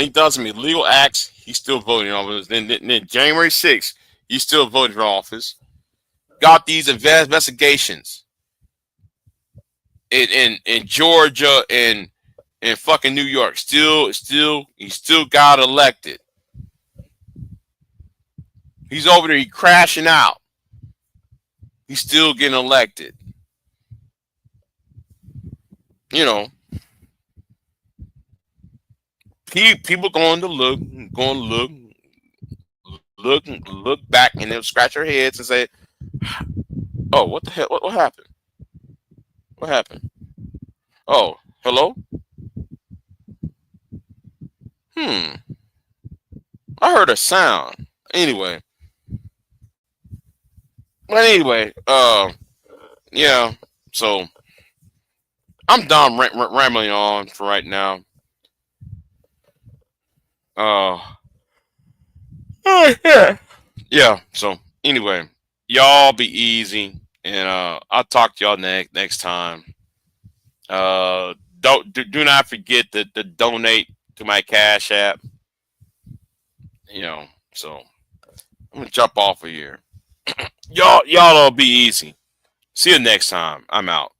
he done some illegal acts. He's still voting in office. Then January 6th, he's still voting for office. Got these investigations in Georgia and in fucking New York. He still got elected. He's over there. He crashing out. He's still getting elected. You know, people going to look back, and they'll scratch their heads and say, "Oh, what the hell? What happened? What happened? Oh, hello? Hmm. I heard a sound. Anyway, but anyway, yeah. So I'm done rambling on for right now. Uh, yeah. Yeah. So anyway, y'all be easy, and I'll talk to y'all next time. Do not forget to donate to my Cash App. You know. So I'm gonna jump off of here. Y'all all be easy. See you next time. I'm out.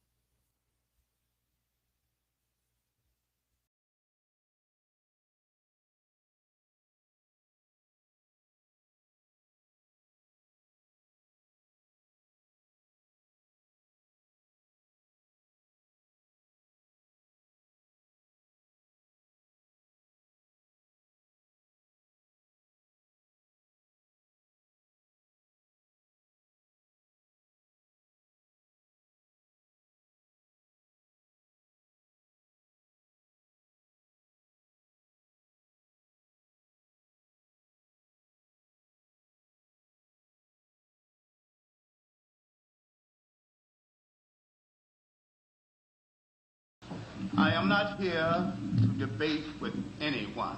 I am not here to debate with anyone.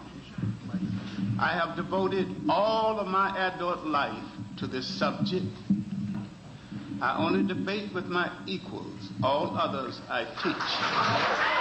I have devoted all of my adult life to this subject. I only debate with my equals. All others I teach.